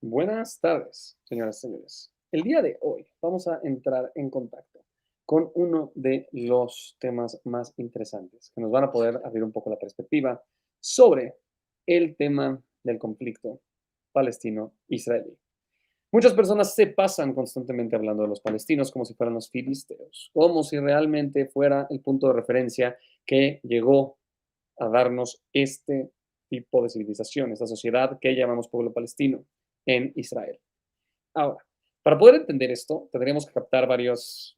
Buenas tardes, señoras y señores. El día de hoy vamos a entrar en contacto con uno de los temas más interesantes que nos van a poder abrir un poco la perspectiva sobre el tema del conflicto palestino-israelí. Muchas personas se pasan constantemente hablando de los palestinos como si fueran los filisteos, como si realmente fuera el punto de referencia que llegó a darnos este tipo de civilización, esta sociedad que llamamos pueblo palestino en Israel. Ahora, para poder entender esto, tendríamos que captar varias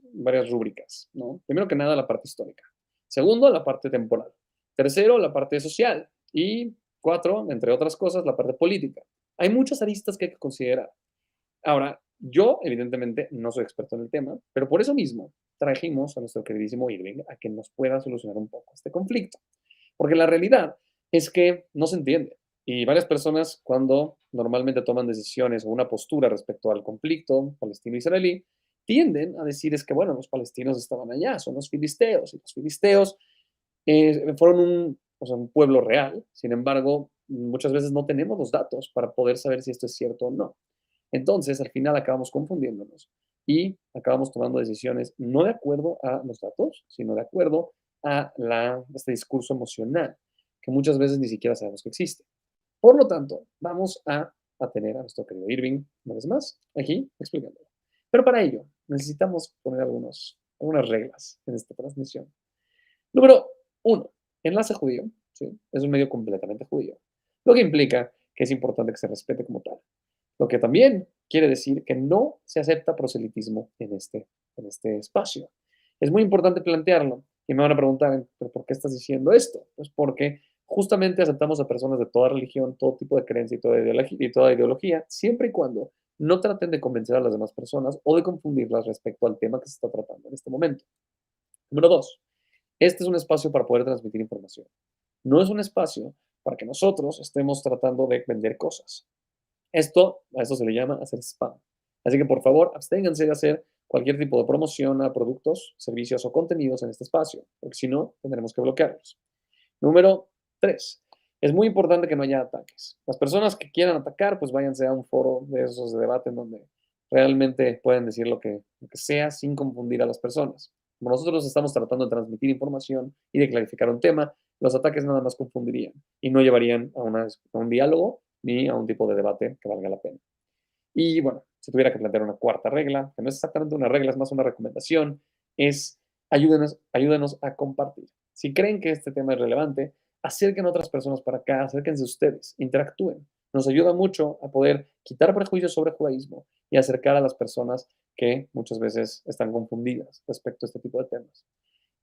rúbricas, ¿no? Primero que nada, la parte histórica. Segundo, la parte temporal. Tercero, la parte social. Y cuatro, entre otras cosas, la parte política. Hay muchas aristas que hay que considerar. Ahora, yo evidentemente no soy experto en el tema, pero por eso mismo trajimos a nuestro queridísimo Irving a que nos pueda solucionar un poco este conflicto. Porque la realidad es que no se entiende. Y varias personas, cuando normalmente toman decisiones o una postura respecto al conflicto palestino-israelí, tienden a decir es que, bueno, los palestinos estaban allá, son los filisteos, y los filisteos fueron un pueblo real. Sin embargo, muchas veces no tenemos los datos para poder saber si esto es cierto o no. Entonces, al final acabamos confundiéndonos y acabamos tomando decisiones no de acuerdo a los datos, sino de acuerdo a este discurso emocional que muchas veces ni siquiera sabemos que existe. Por lo tanto, vamos a tener a nuestro querido Irving, una vez más, aquí explicándolo. Pero para ello, necesitamos poner algunas reglas en esta transmisión. Número uno, enlace judío, ¿sí? Es un medio completamente judío, lo que implica que es importante que se respete como tal. Lo que también quiere decir que no se acepta proselitismo en este espacio. Es muy importante plantearlo. Y me van a preguntar, ¿pero por qué estás diciendo esto? Pues porque justamente aceptamos a personas de toda religión, todo tipo de creencia y toda ideología, siempre y cuando no traten de convencer a las demás personas o de confundirlas respecto al tema que se está tratando en este momento. Número dos, este es un espacio para poder transmitir información. No es un espacio para que nosotros estemos tratando de vender cosas. A esto se le llama hacer spam. Así que por favor, absténganse de hacer cualquier tipo de promoción a productos, servicios o contenidos en este espacio, porque si no, tendremos que bloquearlos. Número 3. Es muy importante que no haya ataques. Las personas que quieran atacar, pues váyanse a un foro de esos de debate en donde realmente pueden decir lo que sea sin confundir a las personas. Como nosotros estamos tratando de transmitir información y de clarificar un tema, los ataques nada más confundirían y no llevarían a un diálogo ni a un tipo de debate que valga la pena. Y bueno, si tuviera que plantear una cuarta regla, que no es exactamente una regla, es más una recomendación, es ayúdenos a compartir. Si creen que este tema es relevante, acerquen a otras personas para acá, acérquense ustedes, interactúen. Nos ayuda mucho a poder quitar prejuicios sobre judaísmo y acercar a las personas que muchas veces están confundidas respecto a este tipo de temas.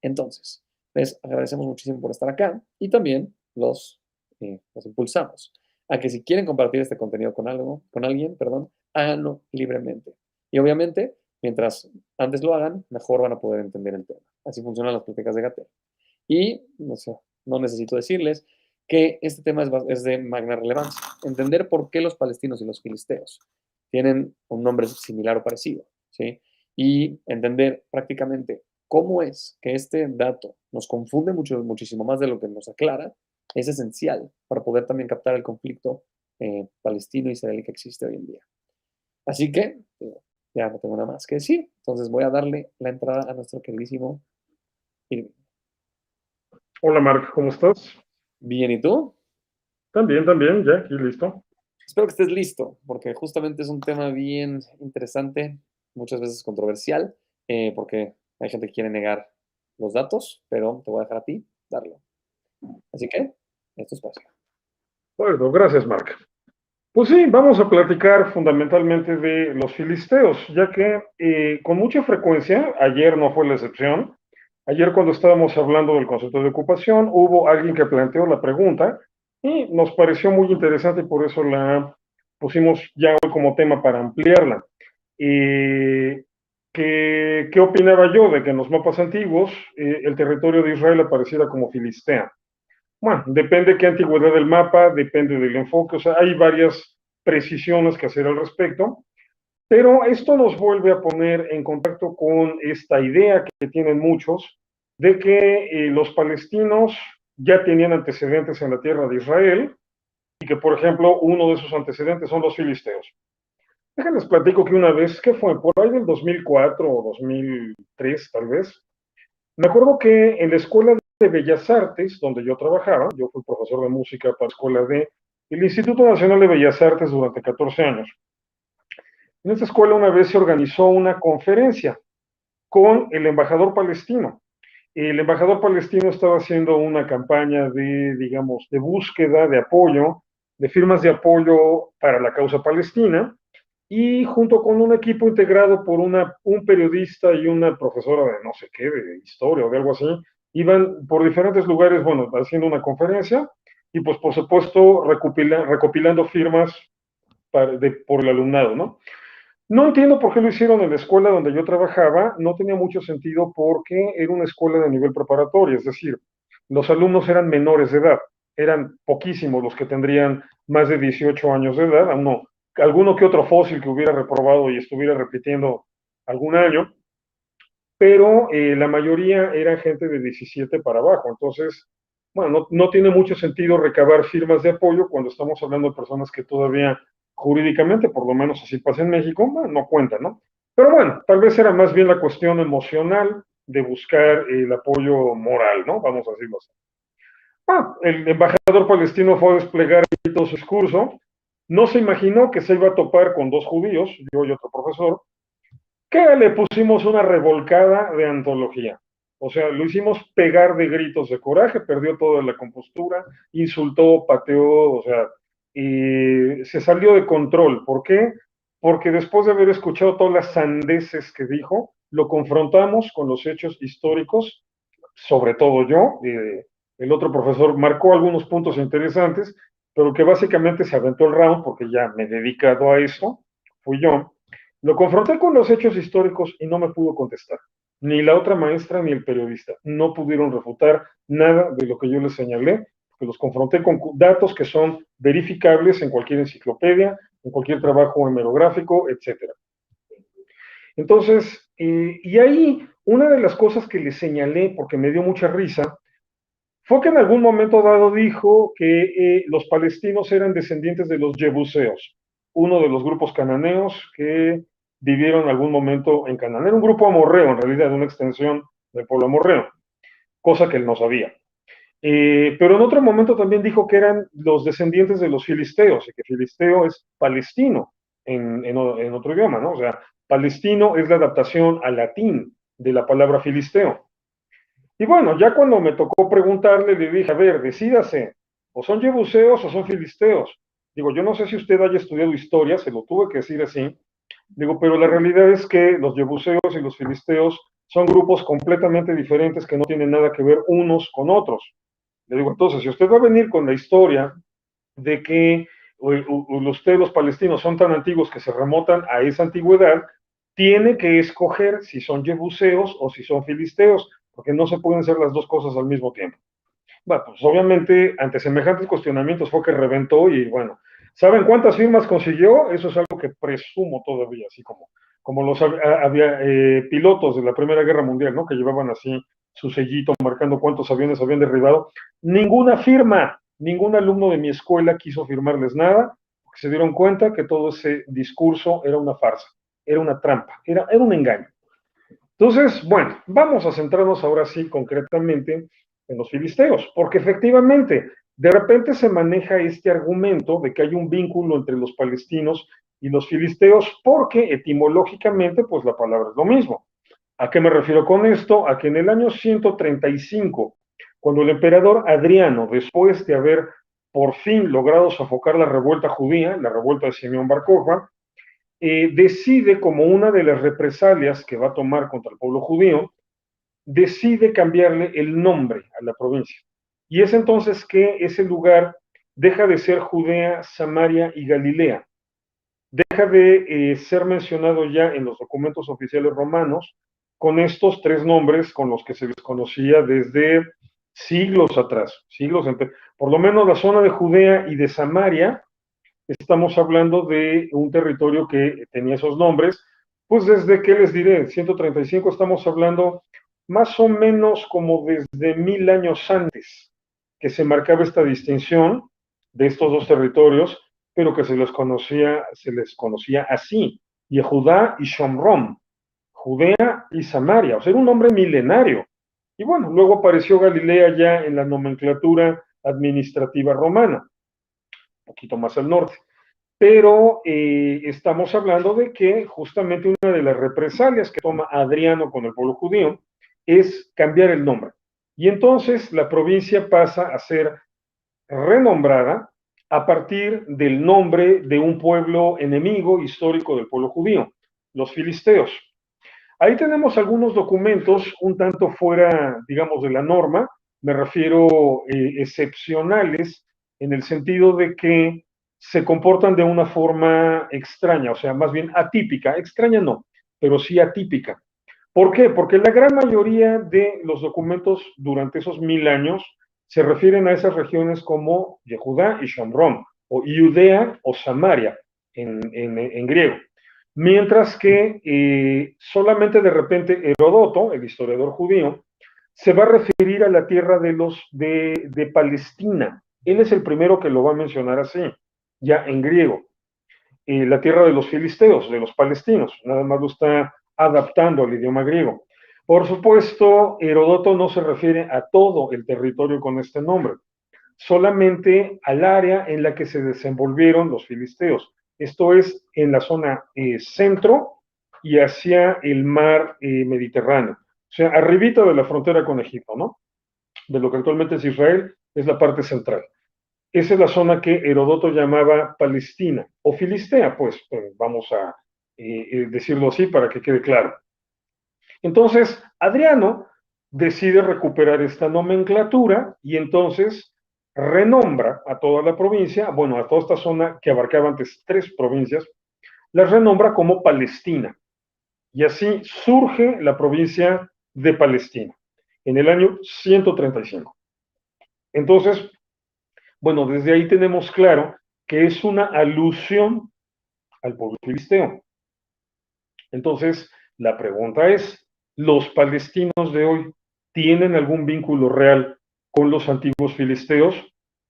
Entonces, les agradecemos muchísimo por estar acá y también los impulsamos a que si quieren compartir este contenido con alguien, háganlo libremente. Y obviamente, mientras antes lo hagan, mejor van a poder entender el tema. Así funcionan las prácticas de Gatel. Y no necesito decirles que este tema es de magna relevancia. Entender por qué los palestinos y los filisteos tienen un nombre similar o parecido, ¿sí? Y entender prácticamente cómo es que este dato nos confunde muchísimo más de lo que nos aclara, es esencial para poder también captar el conflicto palestino-israelí que existe hoy en día. Así que ya no tengo nada más que decir, entonces voy a darle la entrada a nuestro queridísimo Irving. Hola Marc, ¿cómo estás? Bien, ¿y tú? También, ya aquí listo. Espero que estés listo, porque justamente es un tema bien interesante, muchas veces controversial, porque hay gente que quiere negar los datos, pero te voy a dejar a ti darlo. Así que, esto es fácil. Bueno, gracias Marc. Pues sí, vamos a platicar fundamentalmente de los filisteos, ya que con mucha frecuencia, ayer no fue la excepción, ayer cuando estábamos hablando del concepto de ocupación, hubo alguien que planteó la pregunta y nos pareció muy interesante y por eso la pusimos ya hoy como tema para ampliarla. ¿Qué opinaba yo de que en los mapas antiguos el territorio de Israel apareciera como Filistea? Bueno, depende qué antigüedad del mapa, depende del enfoque, o sea, hay varias precisiones que hacer al respecto, pero esto nos vuelve a poner en contacto con esta idea que tienen muchos de que los palestinos ya tenían antecedentes en la tierra de Israel y que, por ejemplo, uno de esos antecedentes son los filisteos. Déjenles platico que una vez, ¿qué fue? Por ahí del 2004 o 2003 tal vez, me acuerdo que en la Escuela de Bellas Artes, donde yo trabajaba, yo fui profesor de música para la Escuela de el Instituto Nacional de Bellas Artes durante 14 años. En esta escuela una vez se organizó una conferencia con el embajador palestino. El embajador palestino estaba haciendo una campaña de, digamos, de búsqueda, de apoyo, de firmas de apoyo para la causa palestina, y junto con un equipo integrado por un periodista y una profesora de no sé qué, de historia o de algo así, iban por diferentes lugares, bueno, haciendo una conferencia y pues por supuesto recopilando firmas por el alumnado, ¿no? No entiendo por qué lo hicieron en la escuela donde yo trabajaba, no tenía mucho sentido porque era una escuela de nivel preparatorio, es decir, los alumnos eran menores de edad, eran poquísimos los que tendrían más de 18 años de edad, alguno que otro fósil que hubiera reprobado y estuviera repitiendo algún año, pero la mayoría era gente de 17 para abajo, entonces, bueno, no tiene mucho sentido recabar firmas de apoyo cuando estamos hablando de personas que todavía jurídicamente, por lo menos así pasa en México, bueno, no cuentan, ¿no? Pero bueno, tal vez era más bien la cuestión emocional de buscar el apoyo moral, ¿no? Vamos a decirlo así. El embajador palestino fue a desplegar todo su discurso, no se imaginó que se iba a topar con dos judíos, yo y otro profesor, que le pusimos una revolcada de antología. O sea, lo hicimos pegar de gritos de coraje, perdió toda la compostura, insultó, pateó, o sea, y se salió de control. ¿Por qué? Porque después de haber escuchado todas las sandeces que dijo, lo confrontamos con los hechos históricos, sobre todo yo. El otro profesor marcó algunos puntos interesantes, pero que básicamente se aventó el round porque ya me he dedicado a eso, fui yo. Lo confronté con los hechos históricos y no me pudo contestar. Ni la otra maestra ni el periodista. No pudieron refutar nada de lo que yo les señalé, porque los confronté con datos que son verificables en cualquier enciclopedia, en cualquier trabajo hemerográfico, etcétera. Entonces, y ahí una de las cosas que les señalé, porque me dio mucha risa, fue que en algún momento dado dijo que los palestinos eran descendientes de los jebuseos, uno de los grupos cananeos que vivieron en algún momento en Canaán. Era un grupo amorreo, en realidad, una extensión del pueblo amorreo, cosa que él no sabía. Pero en otro momento también dijo que eran los descendientes de los filisteos, y que filisteo es palestino en otro idioma, ¿no? O sea, palestino es la adaptación al latín de la palabra filisteo. Y bueno, ya cuando me tocó preguntarle, le dije, a ver, decídase, o son jebuseos o son filisteos. Digo, yo no sé si usted haya estudiado historia, se lo tuve que decir así. Digo, pero la realidad es que los jebuseos y los filisteos son grupos completamente diferentes que no tienen nada que ver unos con otros. Le digo, entonces, si usted va a venir con la historia de que usted, los palestinos, son tan antiguos que se remontan a esa antigüedad, tiene que escoger si son jebuseos o si son filisteos, porque no se pueden hacer las dos cosas al mismo tiempo. Bueno, pues obviamente ante semejantes cuestionamientos fue que reventó y bueno, ¿saben cuántas firmas consiguió? Eso es algo que presumo todavía, así como los había pilotos de la Primera Guerra Mundial, ¿no? Que llevaban así su sellito marcando cuántos aviones habían derribado. Ninguna firma, ningún alumno de mi escuela quiso firmarles nada, porque se dieron cuenta que todo ese discurso era una farsa, era una trampa, era un engaño. Entonces, bueno, vamos a centrarnos ahora sí concretamente en los filisteos, porque efectivamente, de repente se maneja este argumento de que hay un vínculo entre los palestinos y los filisteos, porque etimológicamente, pues la palabra es lo mismo. ¿A qué me refiero con esto? A que en el año 135, cuando el emperador Adriano, después de haber por fin logrado sofocar la revuelta judía, la revuelta de Simeón Bar Kokhba, decide como una de las represalias que va a tomar contra el pueblo judío, decide cambiarle el nombre a la provincia. Y es entonces que ese lugar deja de ser Judea, Samaria y Galilea. Deja de ser mencionado ya en los documentos oficiales romanos con estos tres nombres con los que se les conocía desde siglos atrás, por lo menos la zona de Judea y de Samaria. Estamos hablando de un territorio que tenía esos nombres, pues desde, ¿qué les diré? 135 estamos hablando más o menos como desde 1000 años antes que se marcaba esta distinción de estos dos territorios, pero que se les conocía así, Yehudá y Shomrón, Judea y Samaria, o sea, era un nombre milenario. Y bueno, luego apareció Galilea ya en la nomenclatura administrativa romana, un poquito más al norte. Pero estamos hablando de que justamente una de las represalias que toma Adriano con el pueblo judío es cambiar el nombre. Y entonces la provincia pasa a ser renombrada a partir del nombre de un pueblo enemigo histórico del pueblo judío, los filisteos. Ahí tenemos algunos documentos un tanto fuera, digamos, de la norma, me refiero excepcionales, en el sentido de que se comportan de una forma extraña, o sea, más bien atípica, extraña no, pero sí atípica. ¿Por qué? Porque la gran mayoría de los documentos durante esos 1000 años se refieren a esas regiones como Yehudá y Shomrón, o Judea o Samaria en griego. Mientras que solamente de repente Heródoto, el historiador judío, se va a referir a la tierra de Palestina. Él es el primero que lo va a mencionar así, ya en griego. La tierra de los filisteos, de los palestinos, nada más lo está adaptando al idioma griego. Por supuesto, Heródoto no se refiere a todo el territorio con este nombre, solamente al área en la que se desenvolvieron los filisteos. Esto es en la zona centro y hacia el mar Mediterráneo. O sea, arribita de la frontera con Egipto, ¿no? De lo que actualmente es Israel, es la parte central. Esa es la zona que Heródoto llamaba Palestina, o Filistea, pues vamos a decirlo así para que quede claro. Entonces, Adriano decide recuperar esta nomenclatura y entonces renombra a toda la provincia, bueno, a toda esta zona que abarcaba antes 3 provincias, las renombra como Palestina. Y así surge la provincia de Palestina en el año 135. Entonces, bueno, desde ahí tenemos claro que es una alusión al pueblo filisteo. Entonces, la pregunta es, ¿los palestinos de hoy tienen algún vínculo real con los antiguos filisteos?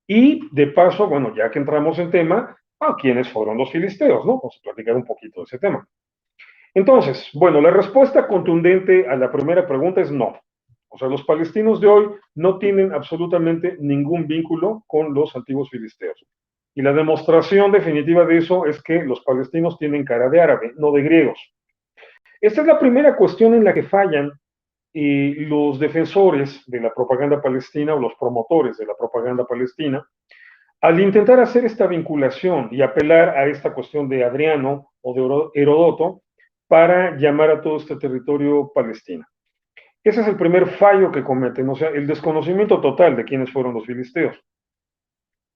Y de paso, bueno, ya que entramos en tema, ¿a quiénes fueron los filisteos? ¿No? Vamos a platicar un poquito de ese tema. Entonces, bueno, la respuesta contundente a la primera pregunta es no. O sea, los palestinos de hoy no tienen absolutamente ningún vínculo con los antiguos filisteos. Y la demostración definitiva de eso es que los palestinos tienen cara de árabe, no de griegos. Esta es la primera cuestión en la que fallan los defensores de la propaganda palestina o los promotores de la propaganda palestina al intentar hacer esta vinculación y apelar a esta cuestión de Adriano o de Heródoto para llamar a todo este territorio Palestina. Ese es el primer fallo que cometen, o sea, el desconocimiento total de quiénes fueron los filisteos.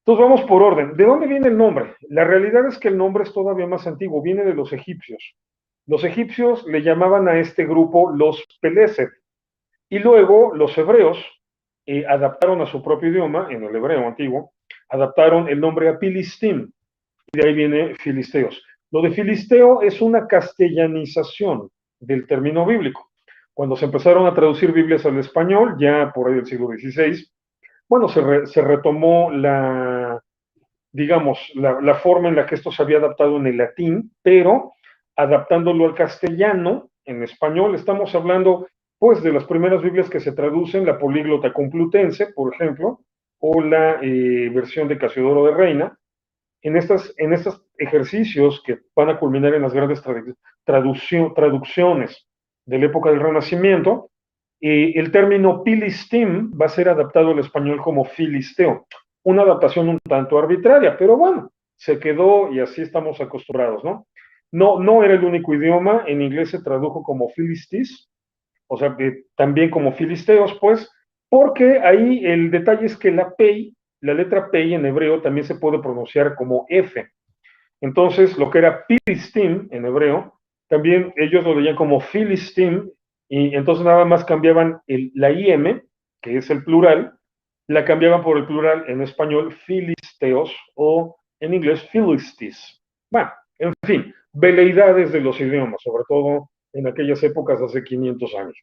Entonces vamos por orden. ¿De dónde viene el nombre? La realidad es que el nombre es todavía más antiguo, viene de los egipcios. Los egipcios le llamaban a este grupo los Peleset, y luego los hebreos adaptaron a su propio idioma, en el hebreo antiguo, adaptaron el nombre a Filistim, y de ahí viene filisteos. Lo de filisteo es una castellanización del término bíblico. Cuando se empezaron a traducir Biblias al español, ya por ahí del siglo XVI, bueno, se retomó digamos, la forma en la que esto se había adaptado en el latín, pero adaptándolo al castellano, en español, estamos hablando pues de las primeras Biblias que se traducen, la Políglota Complutense, por ejemplo, o la versión de Casiodoro de Reina. En estos ejercicios que van a culminar en las grandes traducciones de la época del Renacimiento, el término Filistim va a ser adaptado al español como filisteo, una adaptación un tanto arbitraria, pero bueno, se quedó y así estamos acostumbrados, ¿no? No era el único idioma, en inglés se tradujo como Philistis, o sea, también como filisteos, pues, porque ahí el detalle es que la letra Pei en hebreo también se puede pronunciar como F. Entonces, lo que era Filistim en hebreo, también ellos lo leían como Filistim, y entonces nada más cambiaban la IM, que es el plural, la cambiaban por el plural en español filisteos o en inglés Philistis. Bueno, en fin, veleidades de los idiomas, sobre todo en aquellas épocas hace 500 años.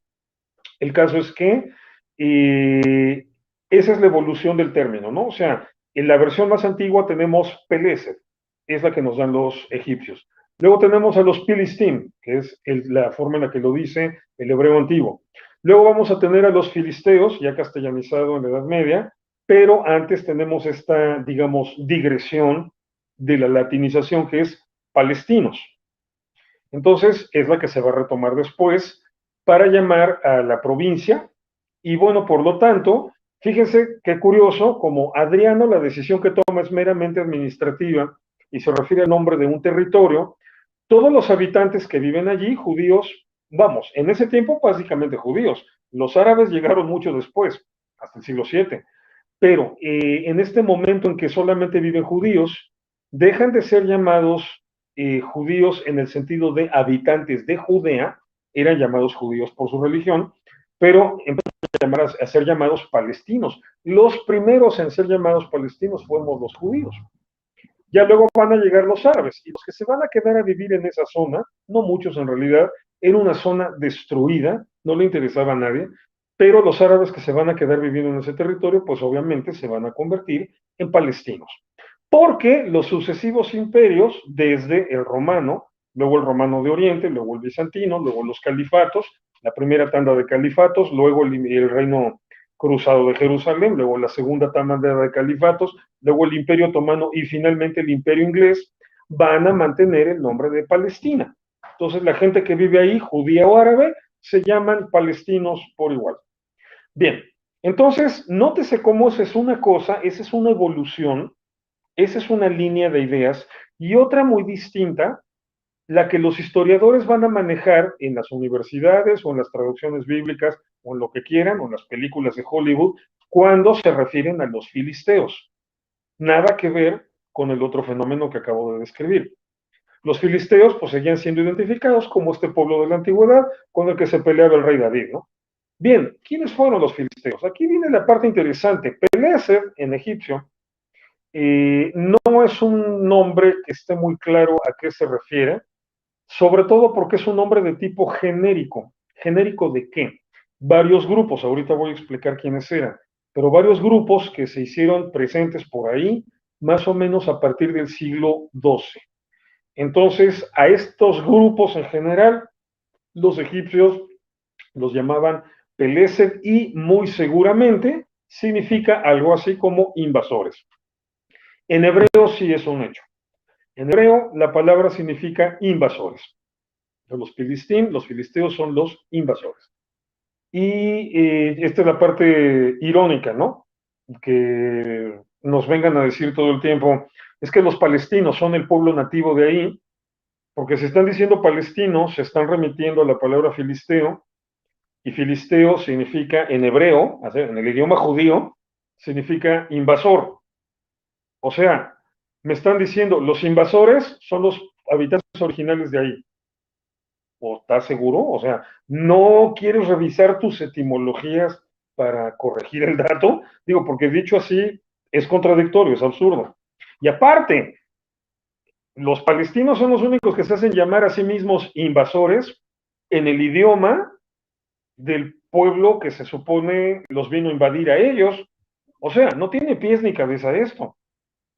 El caso es que esa es la evolución del término, ¿no? O sea, en la versión más antigua tenemos Peleset, es la que nos dan los egipcios. Luego tenemos a los Filistín, que es la forma en la que lo dice el hebreo antiguo. Luego vamos a tener a los filisteos, ya castellanizado en la Edad Media, pero antes tenemos esta, digamos, digresión de la latinización, que es palestinos. Entonces, es la que se va a retomar después para llamar a la provincia. Y bueno, por lo tanto, fíjense qué curioso, como Adriano la decisión que toma es meramente administrativa y se refiere al nombre de un territorio, todos los habitantes que viven allí, judíos, vamos, en ese tiempo básicamente judíos, los árabes llegaron mucho después, hasta el siglo VII, pero en este momento en que solamente viven judíos, dejan de ser llamados judíos en el sentido de habitantes de Judea, eran llamados judíos por su religión, pero empiezan a ser llamados palestinos. Los primeros en ser llamados palestinos fuimos los judíos. Ya luego van a llegar los árabes, y los que se van a quedar a vivir en esa zona, no muchos en realidad, era una zona destruida, no le interesaba a nadie, pero los árabes que se van a quedar viviendo en ese territorio, pues obviamente se van a convertir en palestinos. Porque los sucesivos imperios, desde el romano, luego el romano de Oriente, luego el bizantino, luego los califatos, la primera tanda de califatos, luego el reino cruzado de Jerusalén, luego la segunda tanda de califatos, luego el imperio otomano y finalmente el imperio inglés, van a mantener el nombre de Palestina. Entonces la gente que vive ahí, judía o árabe, se llaman palestinos por igual. Bien, entonces nótese cómo esa es una cosa, esa es una evolución, esa es una línea de ideas, y otra muy distinta, la que los historiadores van a manejar en las universidades o en las traducciones bíblicas o en lo que quieran, o en las películas de Hollywood, cuando se refieren a los filisteos. Nada que ver con el otro fenómeno que acabo de describir. Los filisteos pues seguían siendo identificados como este pueblo de la antigüedad con el que se peleaba el rey David, ¿no? Bien, ¿quiénes fueron los filisteos? Aquí viene la parte interesante. Peleser, en egipcio, no es un nombre que esté muy claro a qué se refiere, sobre todo porque es un nombre de tipo genérico. ¿Genérico de qué? Varios grupos, ahorita voy a explicar quiénes eran, pero varios grupos que se hicieron presentes por ahí, más o menos a partir del siglo XII. Entonces, a estos grupos en general, los egipcios los llamaban Pelesed y muy seguramente significa algo así como invasores. En hebreo sí es un hecho. En hebreo la palabra significa invasores. Los filisteos son los invasores. Y esta es la parte irónica, ¿no? Que nos vengan a decir todo el tiempo, es que los palestinos son el pueblo nativo de ahí, porque si están diciendo palestinos, se están remitiendo a la palabra filisteo, y filisteo significa en hebreo, en el idioma judío, significa invasor. O sea, me están diciendo, los invasores son los habitantes originales de ahí. ¿O estás seguro? O sea, ¿no quieres revisar tus etimologías para corregir el dato? Digo, porque dicho así es contradictorio, es absurdo. Y aparte, los palestinos son los únicos que se hacen llamar a sí mismos invasores en el idioma del pueblo que se supone los vino a invadir a ellos. O sea, no tiene pies ni cabeza esto.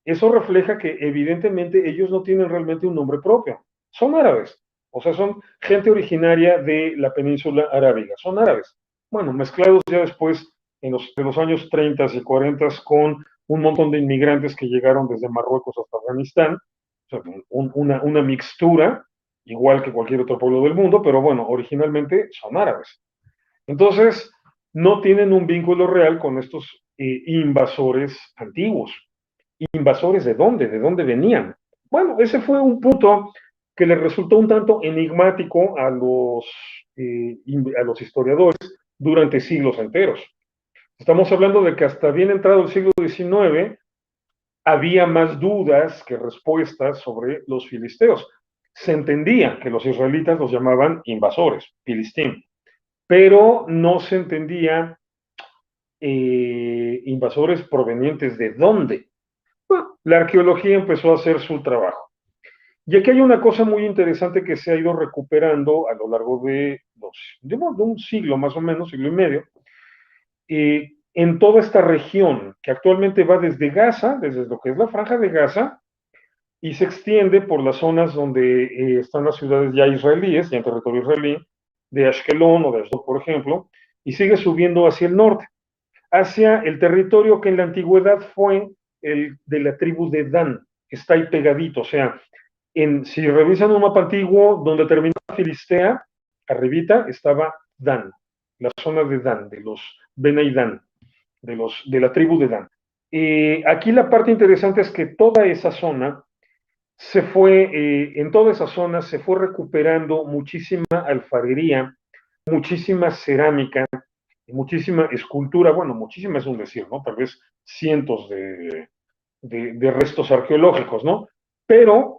Eso refleja que evidentemente ellos no tienen realmente un nombre propio. Son árabes. O sea, son gente originaria de la península arábiga. Son árabes. Bueno, mezclados ya después de los años 30 y 40 con un montón de inmigrantes que llegaron desde Marruecos hasta Afganistán. O sea, una mixtura, igual que cualquier otro pueblo del mundo, pero bueno, originalmente son árabes. Entonces, no tienen un vínculo real con estos invasores antiguos. ¿Invasores de dónde? ¿De dónde venían? Bueno, ese fue un punto que le resultó un tanto enigmático a los historiadores durante siglos enteros. Estamos hablando de que hasta bien entrado el siglo XIX había más dudas que respuestas sobre los filisteos. Se entendía que los israelitas los llamaban invasores, filistín, pero no se entendía invasores provenientes de dónde. Bueno, la arqueología empezó a hacer su trabajo. Y aquí hay una cosa muy interesante que se ha ido recuperando a lo largo de un siglo más o menos, siglo y medio, en toda esta región, que actualmente va desde Gaza, desde lo que es la Franja de Gaza, y se extiende por las zonas donde están las ciudades ya israelíes, ya en territorio israelí, de Ashkelon o de Ashdod, por ejemplo, y sigue subiendo hacia el norte, hacia el territorio que en la antigüedad fue el de la tribu de Dan, que está ahí pegadito, o sea, si revisan un mapa antiguo donde terminó Filistea, arribita estaba Dan, la zona de Dan, de los Benay Dan, de la tribu de Dan. Aquí la parte interesante es que toda esa zona en toda esa zona se fue recuperando muchísima alfarería, muchísima cerámica, muchísima escultura, bueno, muchísima es un decir, ¿no? Tal vez cientos de restos arqueológicos, ¿no? Pero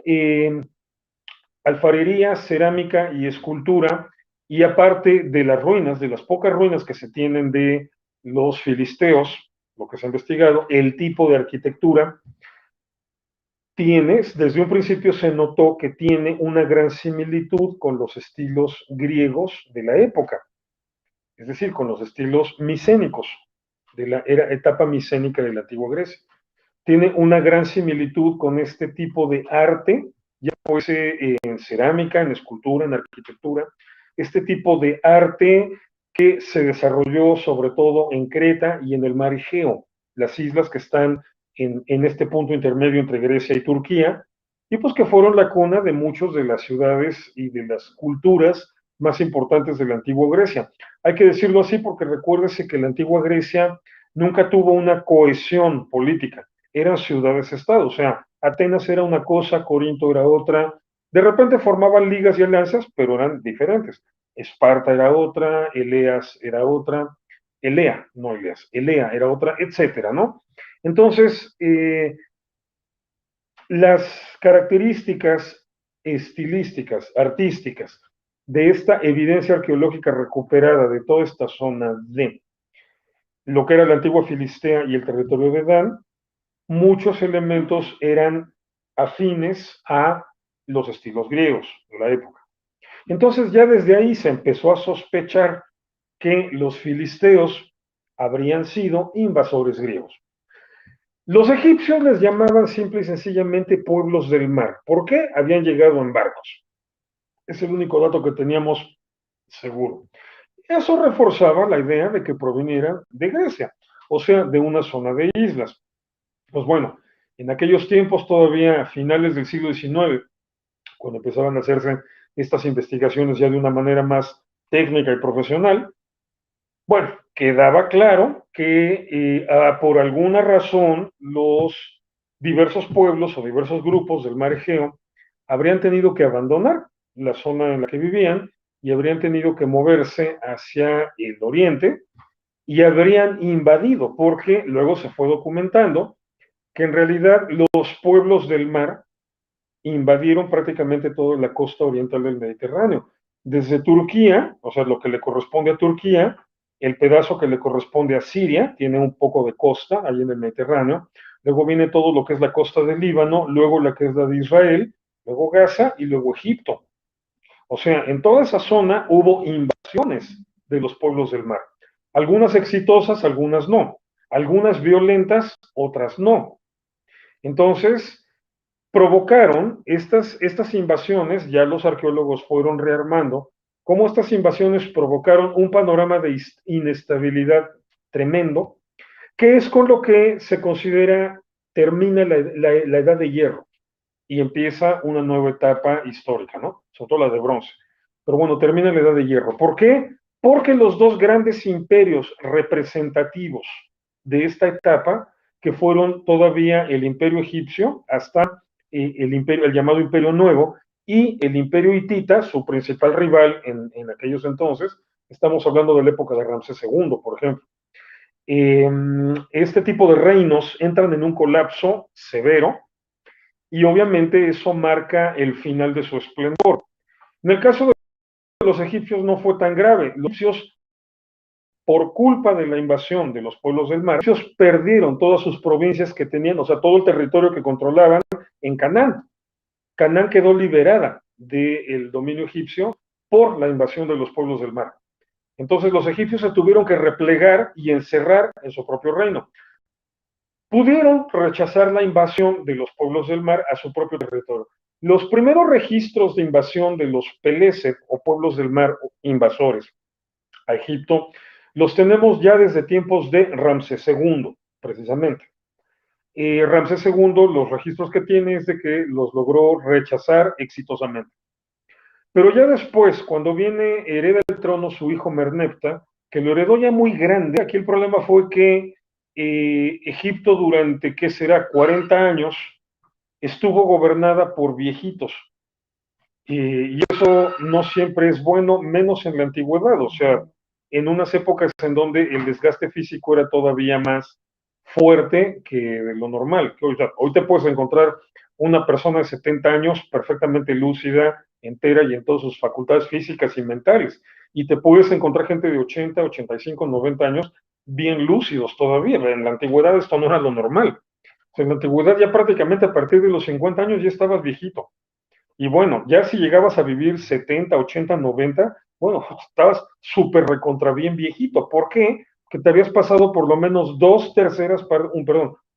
alfarería, cerámica y escultura, y aparte de las ruinas, de las pocas ruinas que se tienen de los filisteos, lo que se ha investigado, el tipo de arquitectura, desde un principio se notó que tiene una gran similitud con los estilos griegos de la época, es decir, con los estilos micénicos de la etapa micénica de la antigua Grecia. Tiene una gran similitud con este tipo de arte, ya fuese en cerámica, en escultura, en arquitectura, este tipo de arte que se desarrolló sobre todo en Creta y en el mar Egeo, las islas que están en este punto intermedio entre Grecia y Turquía, y pues que fueron la cuna de muchas de las ciudades y de las culturas más importantes de la antigua Grecia. Hay que decirlo así porque recuérdese que la antigua Grecia nunca tuvo una cohesión política, eran ciudades-estado, o sea, Atenas era una cosa, Corinto era otra, de repente formaban ligas y alianzas, pero eran diferentes. Esparta era otra, Eleas era otra, Elea, no Eleas, Elea era otra, etcétera, ¿no? Entonces, las características estilísticas, artísticas, de esta evidencia arqueológica recuperada de toda esta zona de lo que era la antigua Filistea y el territorio de Dan, muchos elementos eran afines a los estilos griegos de la época. Entonces ya desde ahí se empezó a sospechar que los filisteos habrían sido invasores griegos. Los egipcios les llamaban simple y sencillamente pueblos del mar. ¿Por qué? Habían llegado en barcos. Es el único dato que teníamos seguro. Eso reforzaba la idea de que provinieran de Grecia, o sea, de una zona de islas. Pues bueno, en aquellos tiempos, todavía a finales del siglo XIX, cuando empezaban a hacerse estas investigaciones ya de una manera más técnica y profesional, bueno, quedaba claro que por alguna razón los diversos pueblos o diversos grupos del mar Egeo habrían tenido que abandonar la zona en la que vivían y habrían tenido que moverse hacia el oriente y habrían invadido, porque luego se fue documentando que en realidad los pueblos del mar invadieron prácticamente toda la costa oriental del Mediterráneo. Desde Turquía, o sea, lo que le corresponde a Turquía, el pedazo que le corresponde a Siria, tiene un poco de costa ahí en el Mediterráneo, luego viene todo lo que es la costa del Líbano, luego la que es la de Israel, luego Gaza y luego Egipto. O sea, en toda esa zona hubo invasiones de los pueblos del mar. Algunas exitosas, algunas no. Algunas violentas, otras no. Entonces, provocaron estas invasiones, ya los arqueólogos fueron rearmando, cómo estas invasiones provocaron un panorama de inestabilidad tremendo, que es con lo que se considera termina la edad de hierro y empieza una nueva etapa histórica, ¿no? Sobre todo la de bronce. Pero bueno, termina la edad de hierro. ¿Por qué? Porque los dos grandes imperios representativos de esta etapa, que fueron todavía el imperio egipcio hasta el llamado imperio nuevo, y el imperio hitita, su principal rival en aquellos entonces, estamos hablando de la época de Ramsés II, por ejemplo. Este tipo de reinos entran en un colapso severo, y obviamente eso marca el final de su esplendor. En el caso de los egipcios no fue tan grave. Los egipcios, por culpa de la invasión de los pueblos del mar, los egipcios perdieron todas sus provincias que tenían, o sea, todo el territorio que controlaban en Canaán. Canaán quedó liberada del dominio egipcio por la invasión de los pueblos del mar. Entonces los egipcios se tuvieron que replegar y encerrar en su propio reino. pudieron rechazar la invasión de los pueblos del mar a su propio territorio. Los primeros registros de invasión de los Peleset o pueblos del mar invasores a Egipto los tenemos ya desde tiempos de Ramsés II, precisamente. Ramsés II, los registros que tiene es de que los logró rechazar exitosamente. Pero ya después, cuando viene, hereda el trono su hijo Merneptah, que lo heredó ya muy grande, aquí el problema fue que Egipto durante, ¿qué será?, 40 años, estuvo gobernada por viejitos. Y eso no siempre es bueno, menos en la antigüedad, o sea, en unas épocas en donde el desgaste físico era todavía más fuerte que de lo normal. Hoy te puedes encontrar una persona de 70 años perfectamente lúcida, entera y en todas sus facultades físicas y mentales. Y te puedes encontrar gente de 80, 85, 90 años bien lúcidos todavía. En la antigüedad esto no era lo normal. O sea, en la antigüedad ya prácticamente a partir de los 50 años ya estabas viejito. Y bueno, ya si llegabas a vivir 70, 80, 90, bueno, estabas súper recontra bien viejito. ¿Por qué? Que te habías pasado por lo menos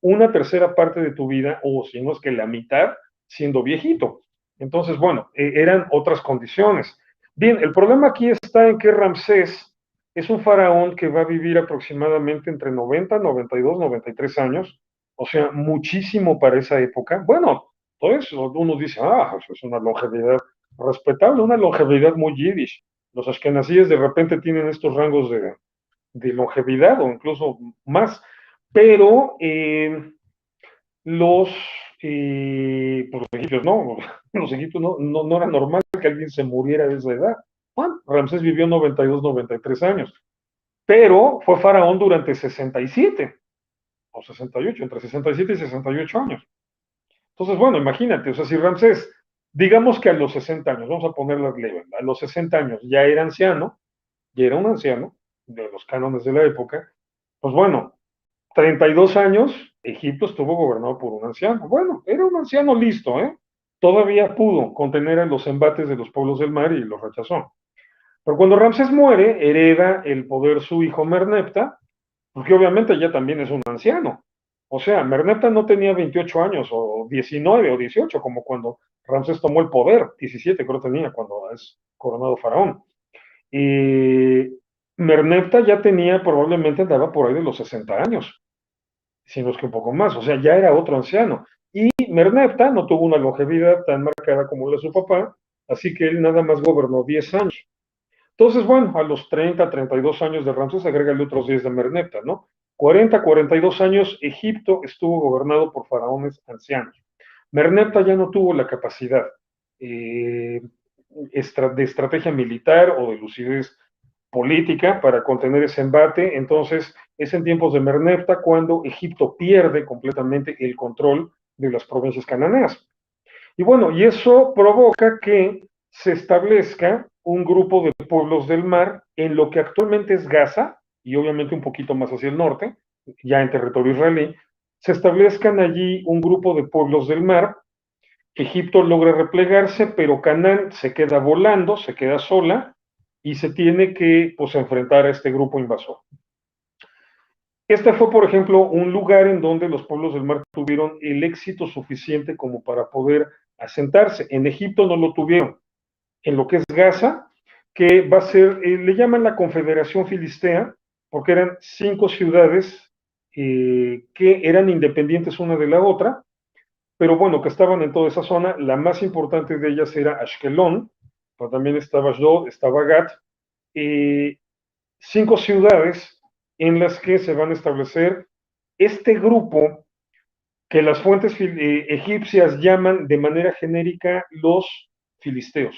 una tercera parte de tu vida, o si no es que la mitad, siendo viejito. Entonces, bueno, eran otras condiciones. Bien, el problema aquí está en que Ramsés es un faraón que va a vivir aproximadamente entre 90, 92, 93 años, o sea, muchísimo para esa época. Bueno, entonces uno dice, es una longevidad respetable, una longevidad muy yiddish. Los ashkenazíes de repente tienen estos rangos de longevidad o incluso más, pero los, pues los egipcios no, los egipcios no era normal que alguien se muriera de esa edad. Bueno, Ramsés vivió 92, 93 años, pero fue faraón durante 67 o 68, entre 67 y 68 años. Entonces, bueno, imagínate, o sea, si Ramsés, digamos que a los 60 años, vamos a ponerlas leve, a los 60 años ya era anciano, ya era un anciano de los cánones de la época, pues bueno, 32 años, Egipto estuvo gobernado por un anciano. Bueno, era un anciano listo, ¿eh? Todavía pudo contener a los embates de los pueblos del mar y los rechazó. Pero cuando Ramsés muere, hereda el poder su hijo Merneptah, porque obviamente ya también es un anciano. O sea, Merneptah no tenía 28 años o 19 o 18 como cuando Ramsés tomó el poder, 17 creo tenía cuando es coronado faraón. Y Merneptah ya tenía, probablemente andaba por ahí de los 60 años, si no es que un poco más, o sea, ya era otro anciano. Y Merneptah no tuvo una longevidad tan marcada como la de su papá, así que él nada más gobernó 10 años. Entonces, bueno, a los 30, 32 años de Ramsés, agrégale otros 10 de Merneptah, ¿no? 40, 42 años, Egipto estuvo gobernado por faraones ancianos. Merneptah ya no tuvo la capacidad de estrategia militar o de lucidez política para contener ese embate, entonces es en tiempos de Merneptah cuando Egipto pierde completamente el control de las provincias cananeas. Y bueno, y eso provoca que se establezca un grupo de pueblos del mar en lo que actualmente es Gaza, y obviamente un poquito más hacia el norte, ya en territorio israelí, se establezcan allí un grupo de pueblos del mar. Egipto logra replegarse, pero Canaán se queda volando, se queda sola, y se tiene que pues, enfrentar a este grupo invasor. Este fue, por ejemplo, un lugar en donde los pueblos del mar tuvieron el éxito suficiente como para poder asentarse. En Egipto no lo tuvieron. En lo que es Gaza, que va a ser, le llaman la Confederación Filistea, porque eran 5 ciudades que eran independientes una de la otra, pero bueno, que estaban en toda esa zona. La más importante de ellas era Ashkelon, pero también estaba Ashdod, estaba Gat, 5 ciudades en las que se van a establecer este grupo que las fuentes egipcias llaman de manera genérica los filisteos.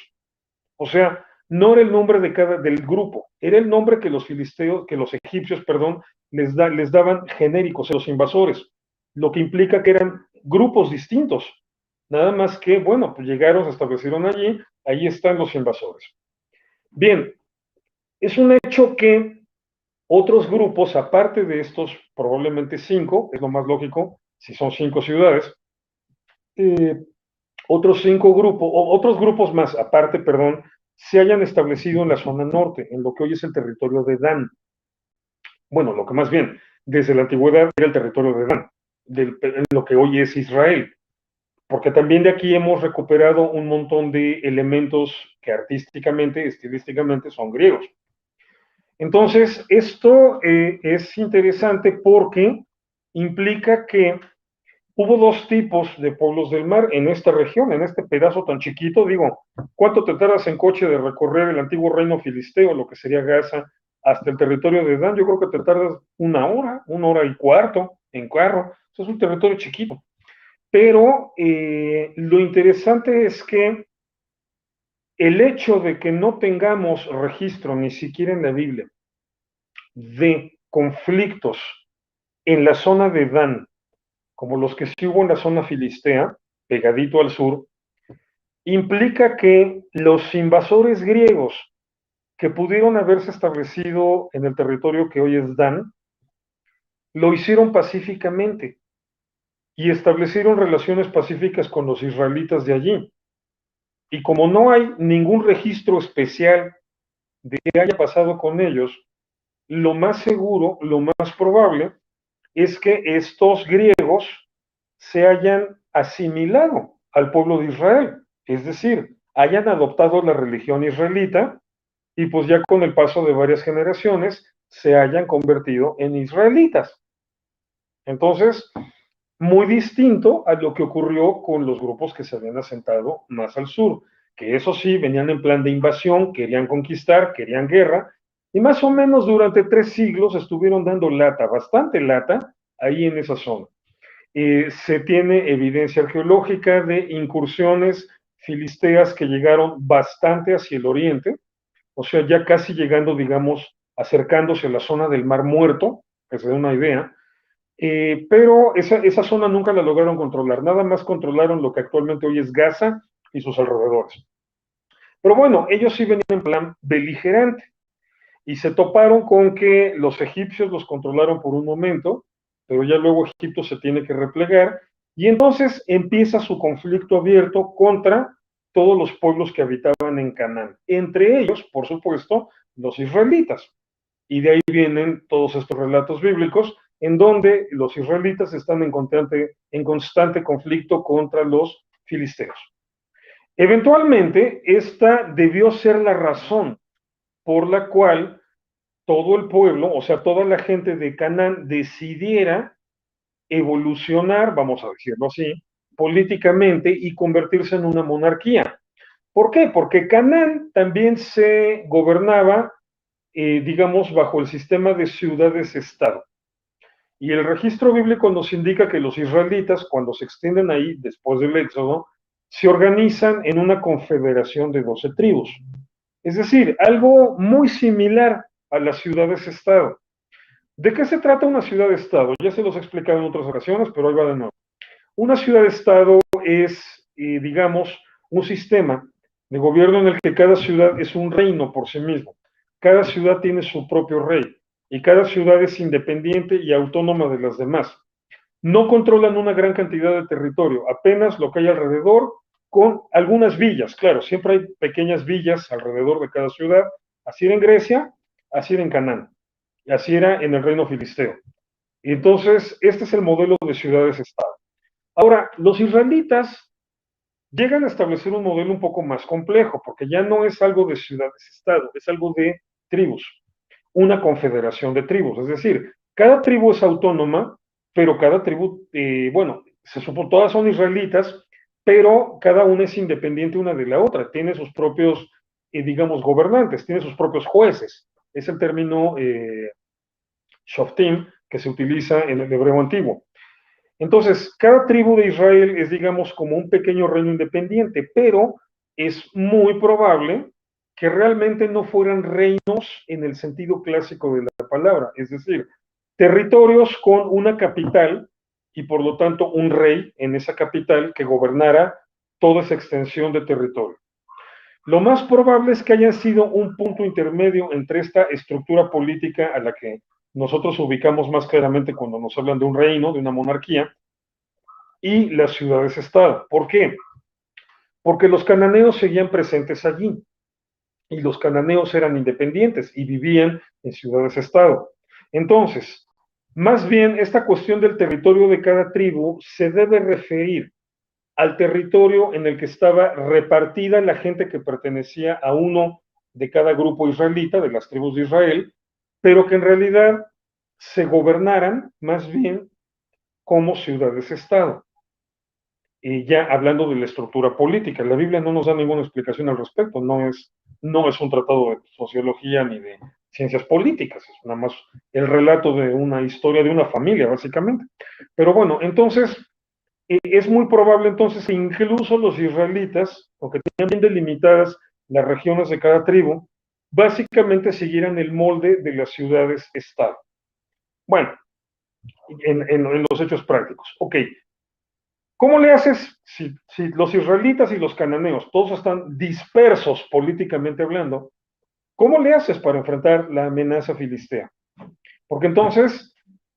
O sea, no era el nombre del grupo, era el nombre que los filisteos, que los egipcios, perdón, les daban genéricos a los invasores, lo que implica que eran grupos distintos. Nada más que, bueno, pues llegaron, se establecieron allí, ahí están los invasores. Bien, es un hecho que otros grupos, aparte de estos, probablemente 5, es lo más lógico, si son 5 ciudades, eh, otros 5 grupos, o otros grupos más, aparte, perdón, se hayan establecido en la zona norte, en lo que hoy es el territorio de Dan. Bueno, lo que más bien, desde la antigüedad era el territorio de Dan. en lo que hoy es Israel, porque también de aquí hemos recuperado un montón de elementos que artísticamente, estilísticamente son griegos. Entonces, esto es interesante porque implica que hubo dos tipos de pueblos del mar en esta región, en este pedazo tan chiquito. Digo, ¿cuánto te tardas en coche de recorrer el antiguo reino filisteo, lo que sería Gaza, hasta el territorio de Dan? Yo creo que te tardas una hora y cuarto en carro. Eso es un territorio chiquito. Pero lo interesante es que el hecho de que no tengamos registro, ni siquiera en la Biblia, de conflictos en la zona de Dan, como los que sí hubo en la zona filistea, pegadito al sur, implica que los invasores griegos que pudieron haberse establecido en el territorio que hoy es Dan, lo hicieron pacíficamente y establecieron relaciones pacíficas con los israelitas de allí. Y como no hay ningún registro especial de qué haya pasado con ellos, lo más seguro, lo más probable, es que estos griegos se hayan asimilado al pueblo de Israel, es decir, hayan adoptado la religión israelita y pues ya con el paso de varias generaciones se hayan convertido en israelitas. Entonces, muy distinto a lo que ocurrió con los grupos que se habían asentado más al sur, que eso sí, venían en plan de invasión, querían conquistar, querían guerra, y más o menos durante 3 siglos estuvieron dando lata, bastante lata, ahí en esa zona. Se tiene evidencia arqueológica de incursiones filisteas que llegaron bastante hacia el oriente, o sea, ya casi llegando, digamos, acercándose a la zona del Mar Muerto, que se dé una idea, pero esa zona nunca la lograron controlar, nada más controlaron lo que actualmente hoy es Gaza y sus alrededores. Pero bueno, ellos sí venían en plan beligerante y se toparon con que los egipcios los controlaron por un momento, pero ya luego Egipto se tiene que replegar y entonces empieza su conflicto abierto contra todos los pueblos que habitaban en Canaán, entre ellos, por supuesto, los israelitas. Y de ahí vienen todos estos relatos bíblicos en donde los israelitas están en constante conflicto contra los filisteos. Eventualmente, esta debió ser la razón por la cual todo el pueblo, o sea, toda la gente de Canaán decidiera evolucionar, vamos a decirlo así, políticamente y convertirse en una monarquía. ¿Por qué? Porque Canaán también se gobernaba, digamos, bajo el sistema de ciudades-estado. Y el registro bíblico nos indica que los israelitas, cuando se extienden ahí, después del Éxodo, se organizan en una confederación de 12 tribus. Es decir, algo muy similar a las ciudades-estado. ¿De qué se trata una ciudad-estado? Ya se los he explicado en otras ocasiones, pero ahí va de nuevo. Una ciudad-estado es, digamos, un sistema de gobierno en el que cada ciudad es un reino por sí mismo. Cada ciudad tiene su propio rey y cada ciudad es independiente y autónoma de las demás. No controlan una gran cantidad de territorio, apenas lo que hay alrededor, con algunas villas. Claro, siempre hay pequeñas villas alrededor de cada ciudad. Así era en Grecia, así era en Canaán, y así era en el reino filisteo. Y entonces, este es el modelo de ciudades-estado. Ahora, los israelitas llegan a establecer un modelo un poco más complejo, porque ya no es algo de ciudades-estado, es algo de tribus, una confederación de tribus. Es decir, cada tribu es autónoma, pero cada tribu, bueno, se supone todas son israelitas, pero cada una es independiente una de la otra, tiene sus propios, digamos, gobernantes, tiene sus propios jueces. Es el término shoftim que se utiliza en el hebreo antiguo. Entonces, cada tribu de Israel es, digamos, como un pequeño reino independiente, pero es muy probable que realmente no fueran reinos en el sentido clásico de la palabra, es decir, territorios con una capital y por lo tanto un rey en esa capital que gobernara toda esa extensión de territorio. Lo más probable es que haya sido un punto intermedio entre esta estructura política a la que nosotros ubicamos más claramente cuando nos hablan de un reino, de una monarquía, y las ciudades-estado. ¿Por qué? Porque los cananeos seguían presentes allí, y los cananeos eran independientes y vivían en ciudades-estado. Entonces, Más bien, esta cuestión del territorio de cada tribu se debe referir al territorio en el que estaba repartida la gente que pertenecía a uno de cada grupo israelita, de las tribus de Israel, pero que en realidad se gobernaran más bien como ciudades-estado. Y ya hablando de la estructura política, la Biblia no nos da ninguna explicación al respecto, no es un tratado de sociología ni de ciencias políticas, es nada más el relato de una historia de una familia, básicamente. Pero bueno, entonces, es muy probable entonces que incluso los israelitas, aunque tenían bien delimitadas las regiones de cada tribu, básicamente siguieran el molde de las ciudades-estado. Bueno, en los hechos prácticos. Ok, ¿cómo le haces si los israelitas y los cananeos todos están dispersos políticamente hablando? ¿Cómo le haces para enfrentar la amenaza filistea? Porque entonces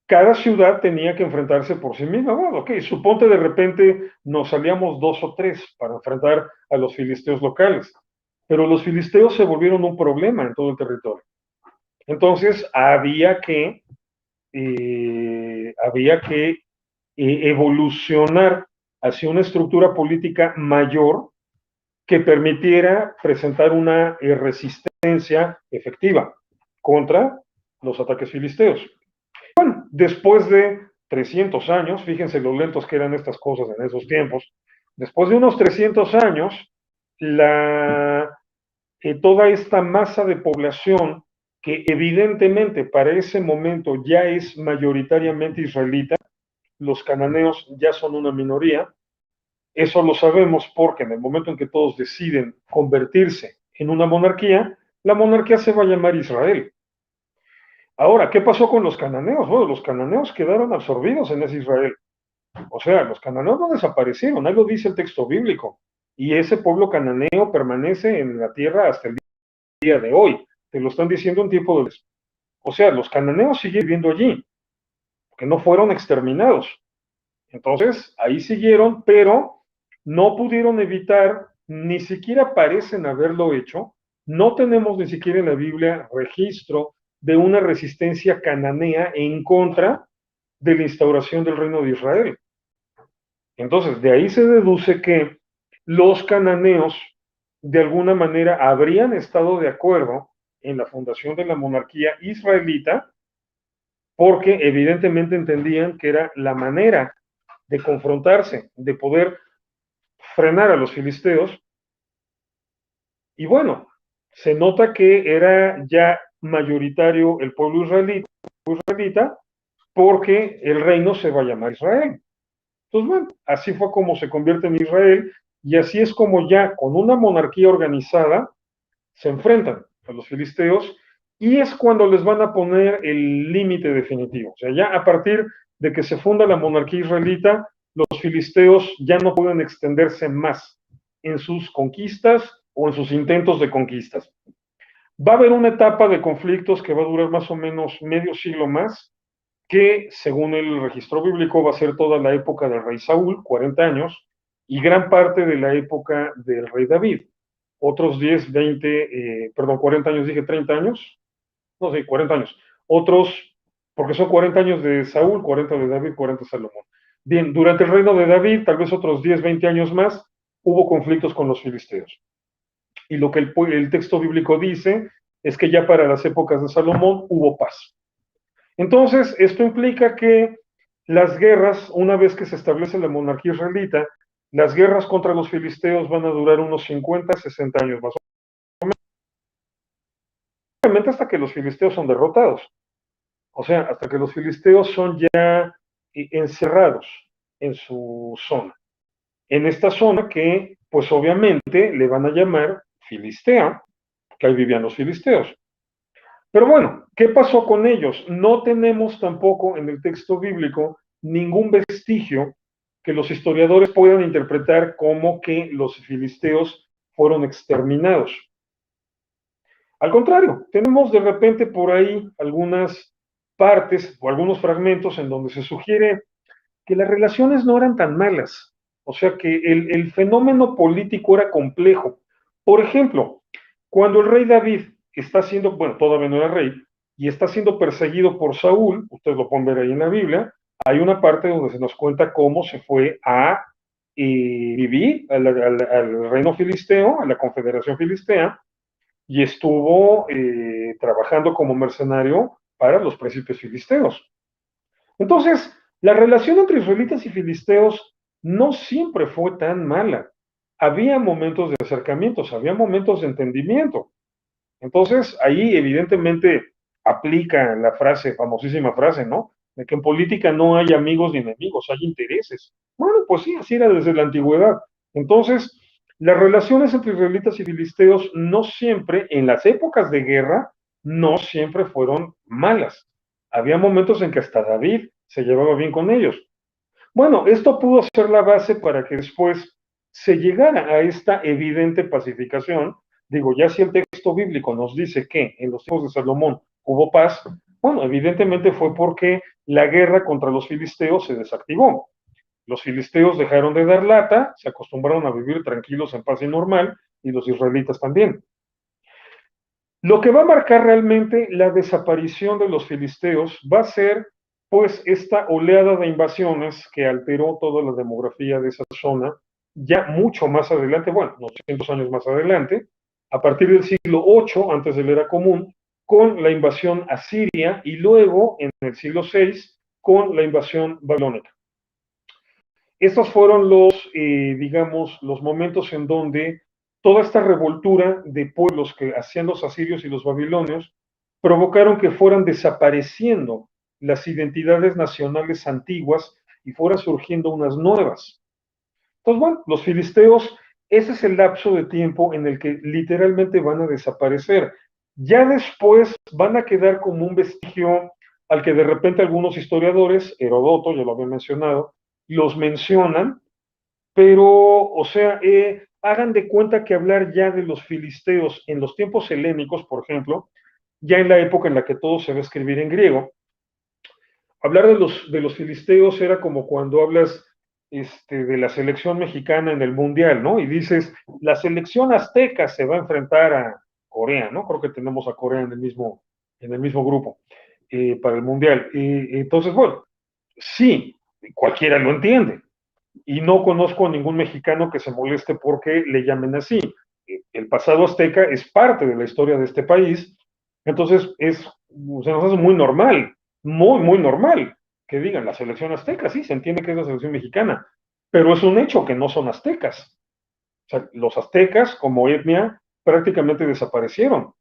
cada ciudad tenía que enfrentarse por sí misma. Bueno, ok, suponte de repente nos salíamos 2 o 3 para enfrentar a los filisteos locales, pero los filisteos se volvieron un problema en todo el territorio. Entonces había que evolucionar hacia una estructura política mayor que permitiera presentar una resistencia efectiva contra los ataques filisteos. Bueno, después de 300 años, fíjense lo lentos que eran estas cosas en esos tiempos, después de unos 300 años, toda esta masa de población que evidentemente para ese momento ya es mayoritariamente israelita, los cananeos ya son una minoría, eso lo sabemos porque en el momento en que todos deciden convertirse en una monarquía, la monarquía se va a llamar Israel. Ahora, ¿qué pasó con los cananeos? Bueno, los cananeos quedaron absorbidos en ese Israel. O sea, los cananeos no desaparecieron, ahí lo dice el texto bíblico. Y ese pueblo cananeo permanece en la tierra hasta el día de hoy. Te lo están diciendo un tiempo de... O sea, los cananeos siguen viviendo allí, que no fueron exterminados. Entonces, ahí siguieron, pero no pudieron evitar, ni siquiera parecen haberlo hecho. No tenemos ni siquiera en la Biblia registro de una resistencia cananea en contra de la instauración del reino de Israel. Entonces, de ahí se deduce que los cananeos, de alguna manera, habrían estado de acuerdo en la fundación de la monarquía israelita, porque evidentemente entendían que era la manera de confrontarse, de poder frenar a los filisteos. Y bueno, se nota que era ya mayoritario el pueblo israelita porque el reino se va a llamar Israel. Entonces, bueno, así fue como se convierte en Israel y así es como ya con una monarquía organizada se enfrentan a los filisteos y es cuando les van a poner el límite definitivo. O sea, ya a partir de que se funda la monarquía israelita, los filisteos ya no pueden extenderse más en sus conquistas o en sus intentos de conquistas. Va a haber una etapa de conflictos que va a durar más o menos medio siglo más, que según el registro bíblico va a ser toda la época del rey Saúl, 40 años, y gran parte de la época del rey David. Otros 10, 20, 40 años, dije 30 años, no sé, 40 años. Otros, porque son 40 años de Saúl, 40 de David, 40 de Salomón. Bien, durante el reino de David, tal vez otros 10, 20 años más, hubo conflictos con los filisteos. Y lo que el texto bíblico dice es que ya para las épocas de Salomón hubo paz. Entonces, esto implica que las guerras, una vez que se establece la monarquía israelita, las guerras contra los filisteos van a durar unos 50, 60 años más o menos, hasta que los filisteos son derrotados. O sea, hasta que los filisteos son ya encerrados en su zona. En esta zona que, pues obviamente, le van a llamar Filistea, que ahí vivían los filisteos. Pero bueno, ¿qué pasó con ellos? No tenemos tampoco en el texto bíblico ningún vestigio que los historiadores puedan interpretar como que los filisteos fueron exterminados. Al contrario, tenemos de repente por ahí algunas partes o algunos fragmentos en donde se sugiere que las relaciones no eran tan malas, o sea que el fenómeno político era complejo. Por ejemplo, cuando el rey David está haciendo, bueno, todavía no era rey, y está siendo perseguido por Saúl, ustedes lo pueden ver ahí en la Biblia, hay una parte donde se nos cuenta cómo se fue a vivir al reino filisteo, a la confederación filistea, y estuvo trabajando como mercenario para los príncipes filisteos. Entonces, la relación entre israelitas y filisteos no siempre fue tan mala. Había momentos de acercamientos, había momentos de entendimiento. Entonces, ahí evidentemente aplica la frase, famosísima frase, ¿no? De que en política no hay amigos ni enemigos, hay intereses. Bueno, pues sí, así era desde la antigüedad. Entonces, las relaciones entre israelitas y filisteos no siempre, en las épocas de guerra, no siempre fueron malas. Había momentos en que hasta David se llevaba bien con ellos. Bueno, esto pudo ser la base para que después se llegara a esta evidente pacificación. Digo, ya si el texto bíblico nos dice que en los tiempos de Salomón hubo paz, bueno, evidentemente fue porque la guerra contra los filisteos se desactivó. Los filisteos dejaron de dar lata, se acostumbraron a vivir tranquilos en paz y normal, y los israelitas también. Lo que va a marcar realmente la desaparición de los filisteos va a ser pues esta oleada de invasiones que alteró toda la demografía de esa zona ya mucho más adelante, bueno, 200 años más adelante, a partir del siglo VIII, antes de la era común, con la invasión asiria y luego en el siglo VI con la invasión babilónica. Estos fueron digamos, los momentos en donde toda esta revoltura de pueblos que hacían los asirios y los babilonios provocaron que fueran desapareciendo las identidades nacionales antiguas y fueran surgiendo unas nuevas. Entonces, bueno, los filisteos, ese es el lapso de tiempo en el que literalmente van a desaparecer. Ya después van a quedar como un vestigio al que de repente algunos historiadores, Herodoto, ya lo había mencionado, los mencionan, pero, o sea, hagan de cuenta que hablar ya de los filisteos en los tiempos helénicos, por ejemplo, ya en la época en la que todo se va a escribir en griego, hablar de los filisteos era como cuando hablas de la selección mexicana en el Mundial, ¿no? Y dices, la selección azteca se va a enfrentar a Corea, ¿no? Creo que tenemos a Corea en el mismo grupo para el Mundial. Entonces, bueno, sí, cualquiera lo entiende. Y no conozco a ningún mexicano que se moleste porque le llamen así. El pasado azteca es parte de la historia de este país, entonces se nos hace muy normal, muy, muy normal que digan la selección azteca, sí, se entiende que es la selección mexicana, pero es un hecho que no son aztecas. O sea, los aztecas como etnia prácticamente desaparecieron,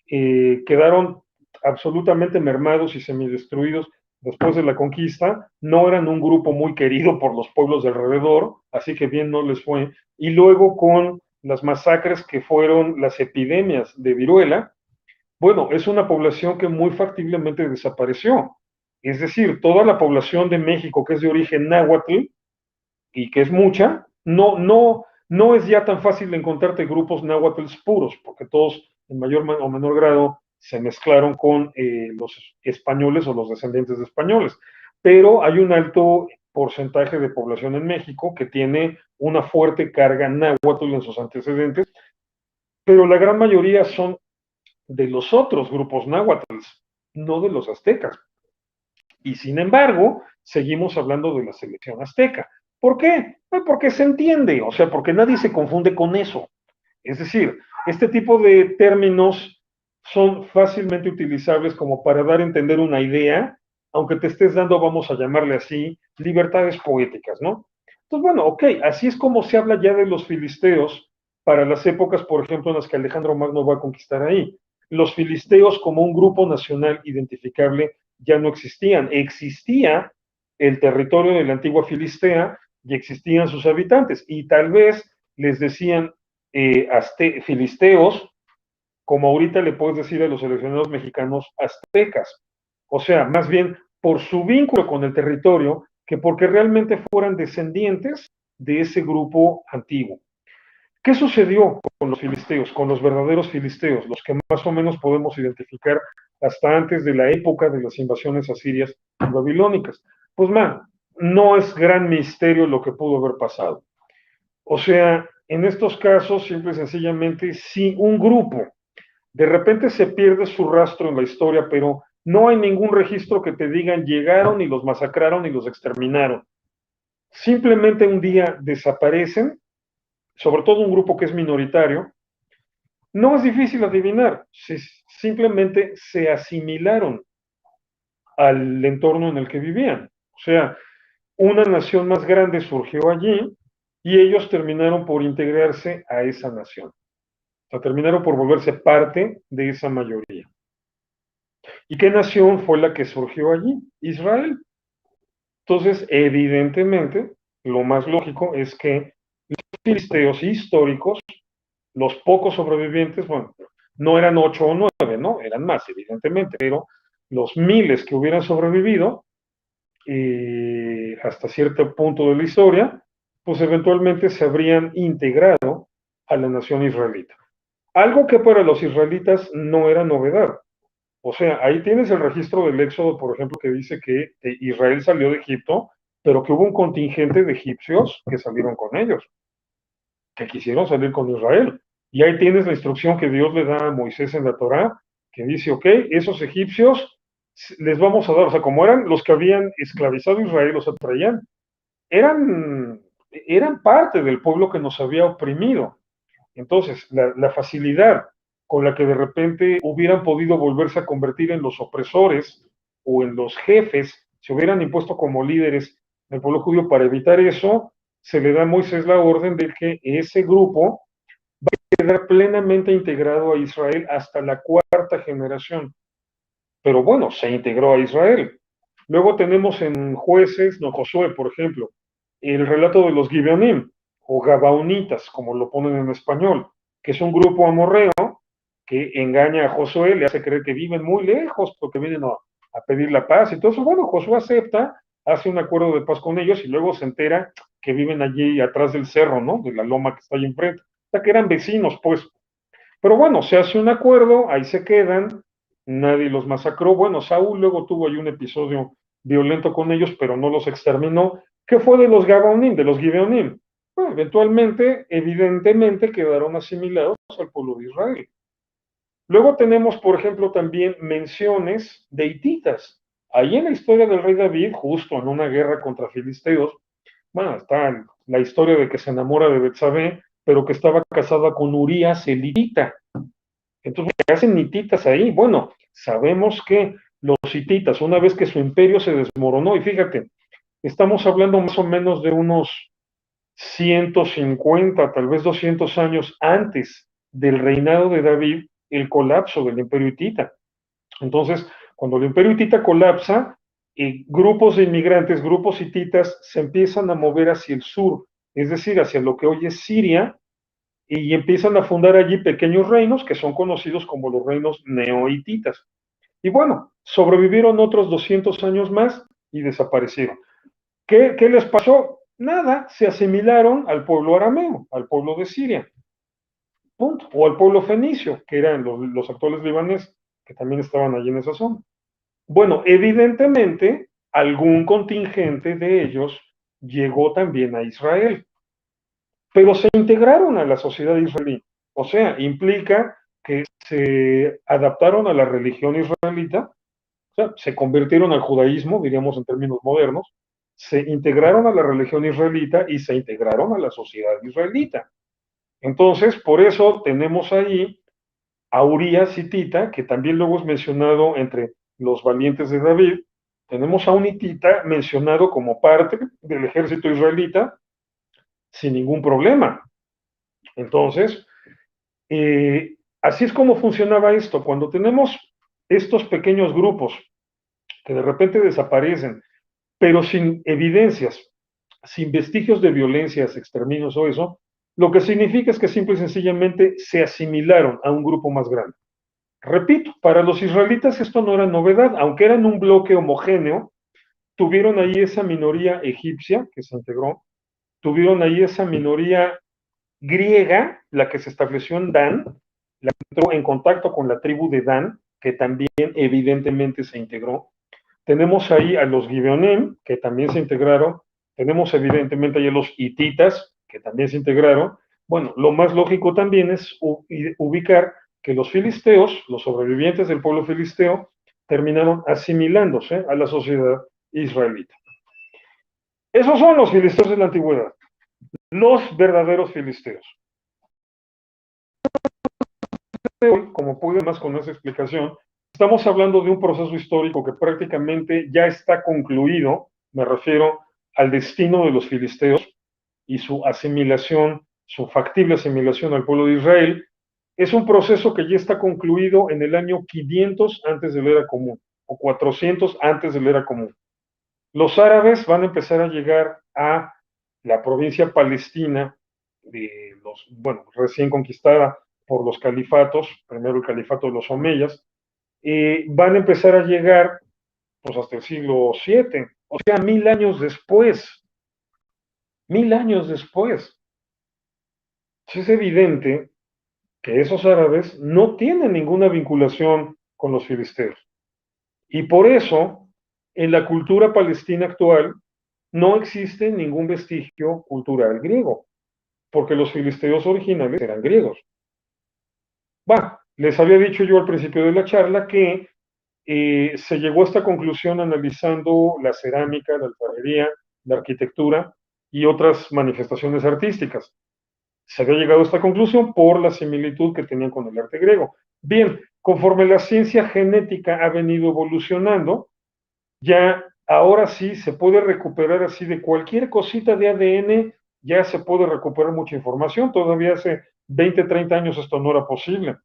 quedaron absolutamente mermados y semidestruidos después de la conquista, no eran un grupo muy querido por los pueblos de alrededor, así que bien no les fue, y luego con las masacres que fueron las epidemias de viruela, bueno, es una población que muy factiblemente desapareció. Es decir, toda la población de México que es de origen náhuatl y que es mucha, no es ya tan fácil encontrarte grupos náhuatl puros, porque todos en mayor o menor grado se mezclaron con los españoles o los descendientes de españoles. Pero hay un alto porcentaje de población en México que tiene una fuerte carga náhuatl en sus antecedentes, pero la gran mayoría son de los otros grupos náhuatl, no de los aztecas. Y sin embargo, seguimos hablando de la selección azteca. ¿Por qué? Pues porque se entiende, o sea, porque nadie se confunde con eso. Es decir, este tipo de términos son fácilmente utilizables como para dar a entender una idea, aunque te estés dando, vamos a llamarle así, libertades poéticas, ¿no? Entonces, bueno, ok, así es como se habla ya de los filisteos para las épocas, por ejemplo, en las que Alejandro Magno va a conquistar ahí. Los filisteos como un grupo nacional identificable ya no existían. Existía el territorio de la antigua Filistea y existían sus habitantes. Y tal vez les decían filisteos, como ahorita le puedes decir a los seleccionados mexicanos aztecas. O sea, más bien por su vínculo con el territorio que porque realmente fueran descendientes de ese grupo antiguo. ¿Qué sucedió con los filisteos, con los verdaderos filisteos, los que más o menos podemos identificar hasta antes de la época de las invasiones asirias y babilónicas? Pues no es gran misterio lo que pudo haber pasado. O sea, en estos casos, simple y sencillamente, si un grupo De repente se pierde su rastro en la historia, pero no hay ningún registro que te digan llegaron y los masacraron y los exterminaron. Simplemente un día desaparecen, sobre todo un grupo que es minoritario. No es difícil adivinar, simplemente se asimilaron al entorno en el que vivían. O sea, una nación más grande surgió allí y ellos terminaron por integrarse a esa nación. O sea, terminaron por volverse parte de esa mayoría. ¿Y qué nación fue la que surgió allí? Israel. Entonces, evidentemente, lo más lógico es que los filisteos históricos, los pocos sobrevivientes, bueno, no eran 8 o 9, ¿no? Eran más, evidentemente, pero los miles que hubieran sobrevivido, hasta cierto punto de la historia, pues eventualmente se habrían integrado a la nación israelita. Algo que para los israelitas no era novedad. O sea, ahí tienes el registro del Éxodo, por ejemplo, que dice que Israel salió de Egipto, pero que hubo un contingente de egipcios que salieron con ellos, que quisieron salir con Israel. Y ahí tienes la instrucción que Dios le da a Moisés en la Torá, que dice, ok, esos egipcios les vamos a dar, o sea, como eran los que habían esclavizado a Israel, los atraían, eran parte del pueblo que nos había oprimido. Entonces, la facilidad con la que de repente hubieran podido volverse a convertir en los opresores o en los jefes, se hubieran impuesto como líderes del pueblo judío para evitar eso, se le da a Moisés la orden de que ese grupo va a quedar plenamente integrado a Israel hasta la cuarta generación. Pero bueno, se integró a Israel. Luego tenemos en Jueces, no, Josué, por ejemplo, el relato de los Gibeonim, o Gabaonitas, como lo ponen en español, que es un grupo amorreo que engaña a Josué, le hace creer que viven muy lejos porque vienen a pedir la paz y todo eso. Bueno, Josué acepta, hace un acuerdo de paz con ellos y luego se entera que viven allí atrás del cerro, ¿no? De la loma que está allí enfrente. O sea, que eran vecinos, pues. Pero bueno, se hace un acuerdo, ahí se quedan, nadie los masacró. Bueno, Saúl luego tuvo ahí un episodio violento con ellos, pero no los exterminó. ¿Qué fue de los Gabaonim, de los Gibeonim? Bueno, eventualmente, evidentemente, quedaron asimilados al pueblo de Israel. Luego tenemos, por ejemplo, también menciones de hititas. Ahí en la historia del rey David, justo en una guerra contra filisteos, bueno, está la historia de que se enamora de Betsabé, pero que estaba casada con Urías el hitita. Entonces, ¿qué hacen hititas ahí? Bueno, sabemos que los hititas, una vez que su imperio se desmoronó, y fíjate, estamos hablando más o menos de unos 150, tal vez 200 años antes del reinado de David, el colapso del imperio hitita. Entonces, cuando el imperio hitita colapsa, grupos de inmigrantes, grupos hititas, se empiezan a mover hacia el sur, es decir, hacia lo que hoy es Siria, y empiezan a fundar allí pequeños reinos que son conocidos como los reinos neohititas. Y bueno, sobrevivieron otros 200 años más y desaparecieron. ¿Qué les pasó? Nada, se asimilaron al pueblo arameo, al pueblo de Siria, punto, o al pueblo fenicio, que eran los actuales libaneses, que también estaban allí en esa zona. Bueno, evidentemente, algún contingente de ellos llegó también a Israel, pero se integraron a la sociedad israelí. O sea, implica que se adaptaron a la religión israelita, o sea, se convirtieron al judaísmo, diríamos en términos modernos, se integraron a la religión israelita y se integraron a la sociedad israelita. Entonces, por eso tenemos ahí a Urías hitita, que también luego es mencionado entre los valientes de David. Tenemos a un hitita mencionado como parte del ejército israelita sin ningún problema. Entonces, así es como funcionaba esto. Cuando tenemos estos pequeños grupos que de repente desaparecen, pero sin evidencias, sin vestigios de violencias, exterminios o eso, lo que significa es que simple y sencillamente se asimilaron a un grupo más grande. Repito, para los israelitas esto no era novedad, aunque eran un bloque homogéneo, tuvieron ahí esa minoría egipcia que se integró, tuvieron ahí esa minoría griega, la que se estableció en Dan, la que entró en contacto con la tribu de Dan, que también evidentemente se integró. Tenemos ahí a los Gibeonim, que también se integraron. Tenemos evidentemente ahí a los hititas, que también se integraron. Bueno, lo más lógico también es ubicar que los filisteos, los sobrevivientes del pueblo filisteo, terminaron asimilándose a la sociedad israelita. Esos son los filisteos de la antigüedad, los verdaderos filisteos. Hoy, como pude más con esa explicación, estamos hablando de un proceso histórico que prácticamente ya está concluido, me refiero al destino de los filisteos y su asimilación, su factible asimilación al pueblo de Israel. Es un proceso que ya está concluido en el año 500 antes de la era común, o 400 antes de la era común. Los árabes van a empezar a llegar a la provincia palestina, recién conquistada por los califatos, primero el califato de los omeyas, van a empezar a llegar pues hasta el siglo VII, o sea, 1000 años después. 1000 años después. Es evidente que esos árabes no tienen ninguna vinculación con los filisteos. Y por eso, en la cultura palestina actual, no existe ningún vestigio cultural griego, porque los filisteos originales eran griegos. Les había dicho yo al principio de la charla que se llegó a esta conclusión analizando la cerámica, la alfarería, la arquitectura y otras manifestaciones artísticas. Se había llegado a esta conclusión por la similitud que tenían con el arte griego. Bien, conforme la ciencia genética ha venido evolucionando, ya ahora sí se puede recuperar así de cualquier cosita de ADN, ya se puede recuperar mucha información. Todavía hace 20, 30 años esto no era posible.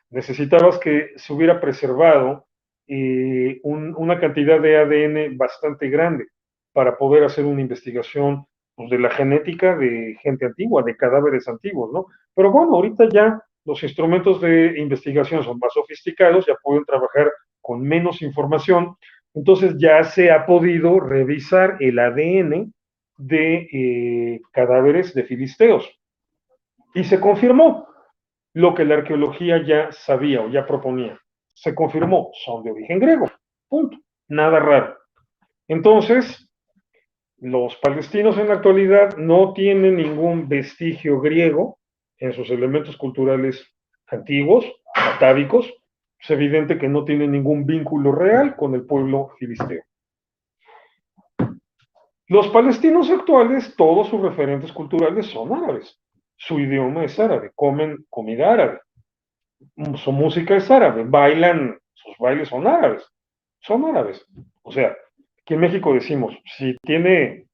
Necesitabas que se hubiera preservado una cantidad de ADN bastante grande para poder hacer una investigación pues, de la genética de gente antigua, de cadáveres antiguos, ¿no? Pero bueno, ahorita ya los instrumentos de investigación son más sofisticados, ya pueden trabajar con menos información, entonces ya se ha podido revisar el ADN de cadáveres de filisteos. Y se confirmó lo que la arqueología ya sabía o ya proponía. Se confirmó, son de origen griego. Punto. Nada raro. Entonces, los palestinos en la actualidad no tienen ningún vestigio griego en sus elementos culturales antiguos, atávicos. Es evidente que no tienen ningún vínculo real con el pueblo filisteo. Los palestinos actuales, todos sus referentes culturales son árabes. Su idioma es árabe, comen comida árabe. Su música es árabe, bailan, sus bailes son árabes. Son árabes. O sea, aquí en México decimos, si tiene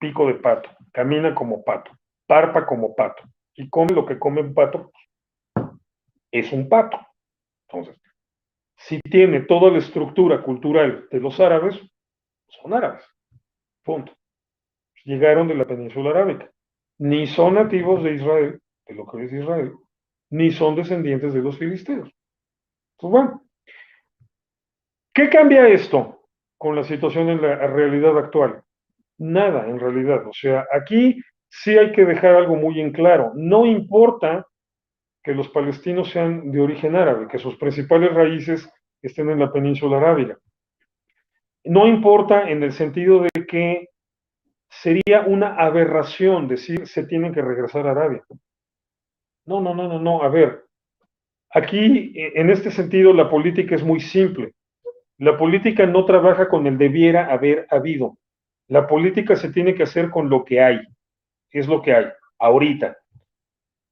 pico de pato, camina como pato, parpa como pato, y come lo que come un pato, es un pato. Entonces, si tiene toda la estructura cultural de los árabes, son árabes. Punto. Llegaron de la península arábica. Ni son nativos de Israel, de lo que es Israel, ni son descendientes de los filisteos. Pues bueno, ¿qué cambia esto con la situación en la realidad actual? Nada, en realidad. O sea, aquí sí hay que dejar algo muy en claro. No importa que los palestinos sean de origen árabe, que sus principales raíces estén en la península arábiga. No importa en el sentido de que sería una aberración decir se tienen que regresar a Arabia. No. A ver, aquí en este sentido la política es muy simple. La política no trabaja con el debiera haber habido. La política se tiene que hacer con lo que hay. Es lo que hay, ahorita.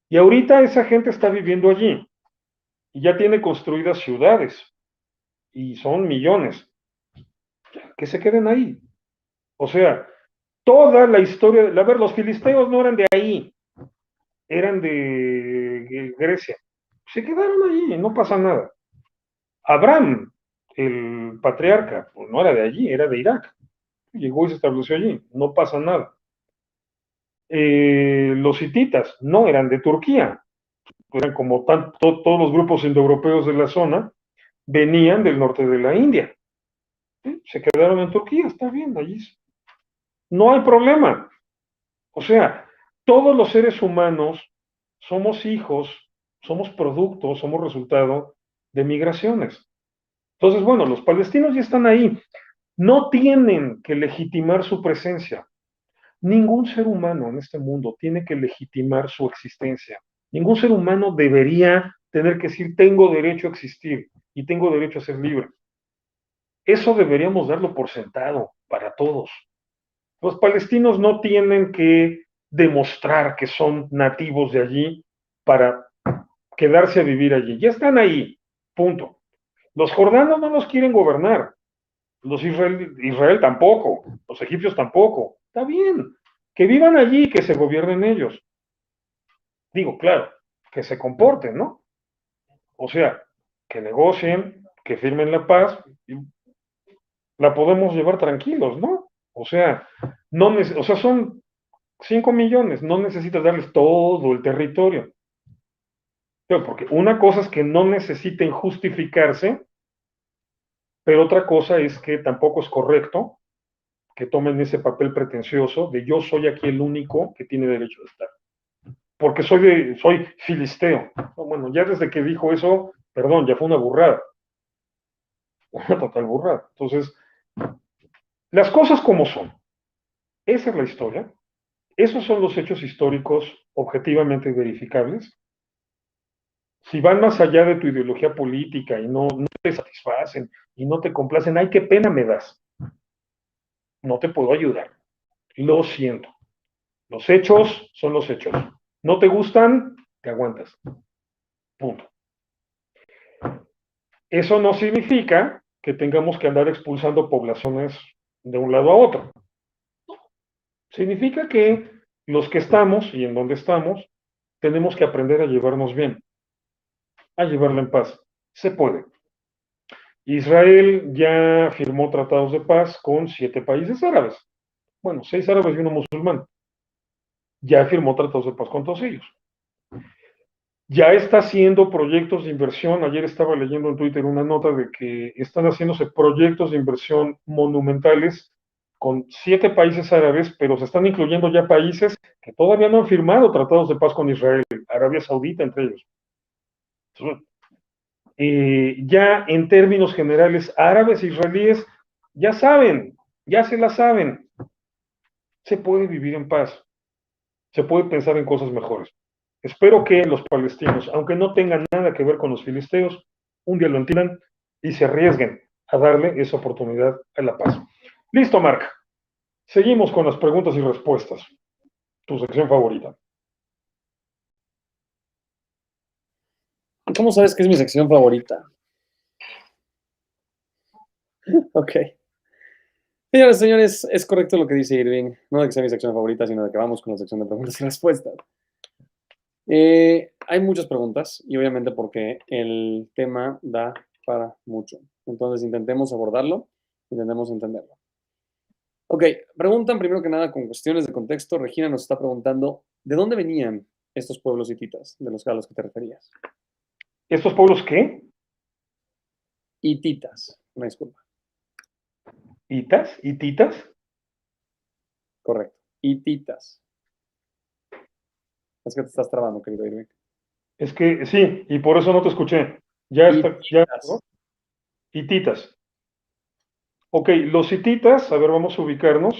Y ahorita esa gente está viviendo allí. Y ya tiene construidas ciudades. Y son millones. Que se queden ahí. O sea, toda la historia. A ver, los filisteos no eran de ahí. Eran de Grecia. Se quedaron allí, no pasa nada. Abraham, el patriarca, pues no era de allí, era de Irak. Llegó y se estableció allí, no pasa nada. Los hititas no eran de Turquía, eran como todos los grupos indoeuropeos de la zona, venían del norte de la India. ¿Sí? Se quedaron en Turquía, está bien, allí. No hay problema. O sea, todos los seres humanos somos hijos, somos productos, somos resultado de migraciones. Entonces, bueno, los palestinos ya están ahí. No tienen que legitimar su presencia. Ningún ser humano en este mundo tiene que legitimar su existencia. Ningún ser humano debería tener que decir, tengo derecho a existir y tengo derecho a ser libre. Eso deberíamos darlo por sentado para todos. Los palestinos no tienen que demostrar que son nativos de allí para quedarse a vivir allí. Ya están ahí, punto. Los jordanos no los quieren gobernar, los Israel tampoco, los egipcios tampoco. Está bien, que vivan allí, que se gobiernen ellos. Digo, claro, que se comporten, ¿no? O sea, que negocien, que firmen la paz, y la podemos llevar tranquilos, ¿no? O sea, no, o sea, son 5 millones, no necesitas darles todo el territorio. Pero porque una cosa es que no necesiten justificarse, pero otra cosa es que tampoco es correcto que tomen ese papel pretencioso de yo soy aquí el único que tiene derecho a estar. Porque soy filisteo. No, bueno, ya desde que dijo eso, perdón, ya fue una burrada. Una total burrada. Entonces, las cosas como son. Esa es la historia. Esos son los hechos históricos objetivamente verificables. Si van más allá de tu ideología política y no te satisfacen y no te complacen, ay, qué pena me das. No te puedo ayudar. Lo siento. Los hechos son los hechos. ¿No te gustan? Te aguantas. Punto. Eso no significa que tengamos que andar expulsando poblaciones de un lado a otro. Significa que los que estamos y en donde estamos, tenemos que aprender a llevarnos bien, a llevarla en paz. Se puede. Israel ya firmó tratados de paz con 7 países árabes. Bueno, 6 árabes y 1 musulmán. Ya firmó tratados de paz con todos ellos. Ya está haciendo proyectos de inversión. Ayer estaba leyendo en Twitter una nota de que están haciéndose proyectos de inversión monumentales con 7 países árabes, pero se están incluyendo ya países que todavía no han firmado tratados de paz con Israel, Arabia Saudita entre ellos. Entonces, ya en términos generales, árabes e israelíes ya saben, ya se la saben. Se puede vivir en paz, se puede pensar en cosas mejores. Espero que los palestinos, aunque no tengan nada que ver con los filisteos, un día lo entiendan y se arriesguen a darle esa oportunidad a la paz. Listo, Marc. Seguimos con las preguntas y respuestas. Tu sección favorita. ¿Cómo sabes que es mi sección favorita? Ok. Señoras y señores, es correcto lo que dice Irving. No de que sea mi sección favorita, sino de que vamos con la sección de preguntas y respuestas. Hay muchas preguntas y obviamente porque el tema da para mucho. Entonces intentemos abordarlo, intentemos entenderlo. Ok, preguntan primero que nada con cuestiones de contexto. Regina nos está preguntando, ¿de dónde venían estos pueblos hititas de los a los que te referías? ¿Estos pueblos qué? Hititas, una disculpa. ¿Hitas? ¿Hititas? Correcto, hititas. Es que te estás trabando, querido Irving. Es que sí, y por eso no te escuché. Ya está, ya. Hititas. Hititas. Ok, los hititas, a ver, vamos a ubicarnos,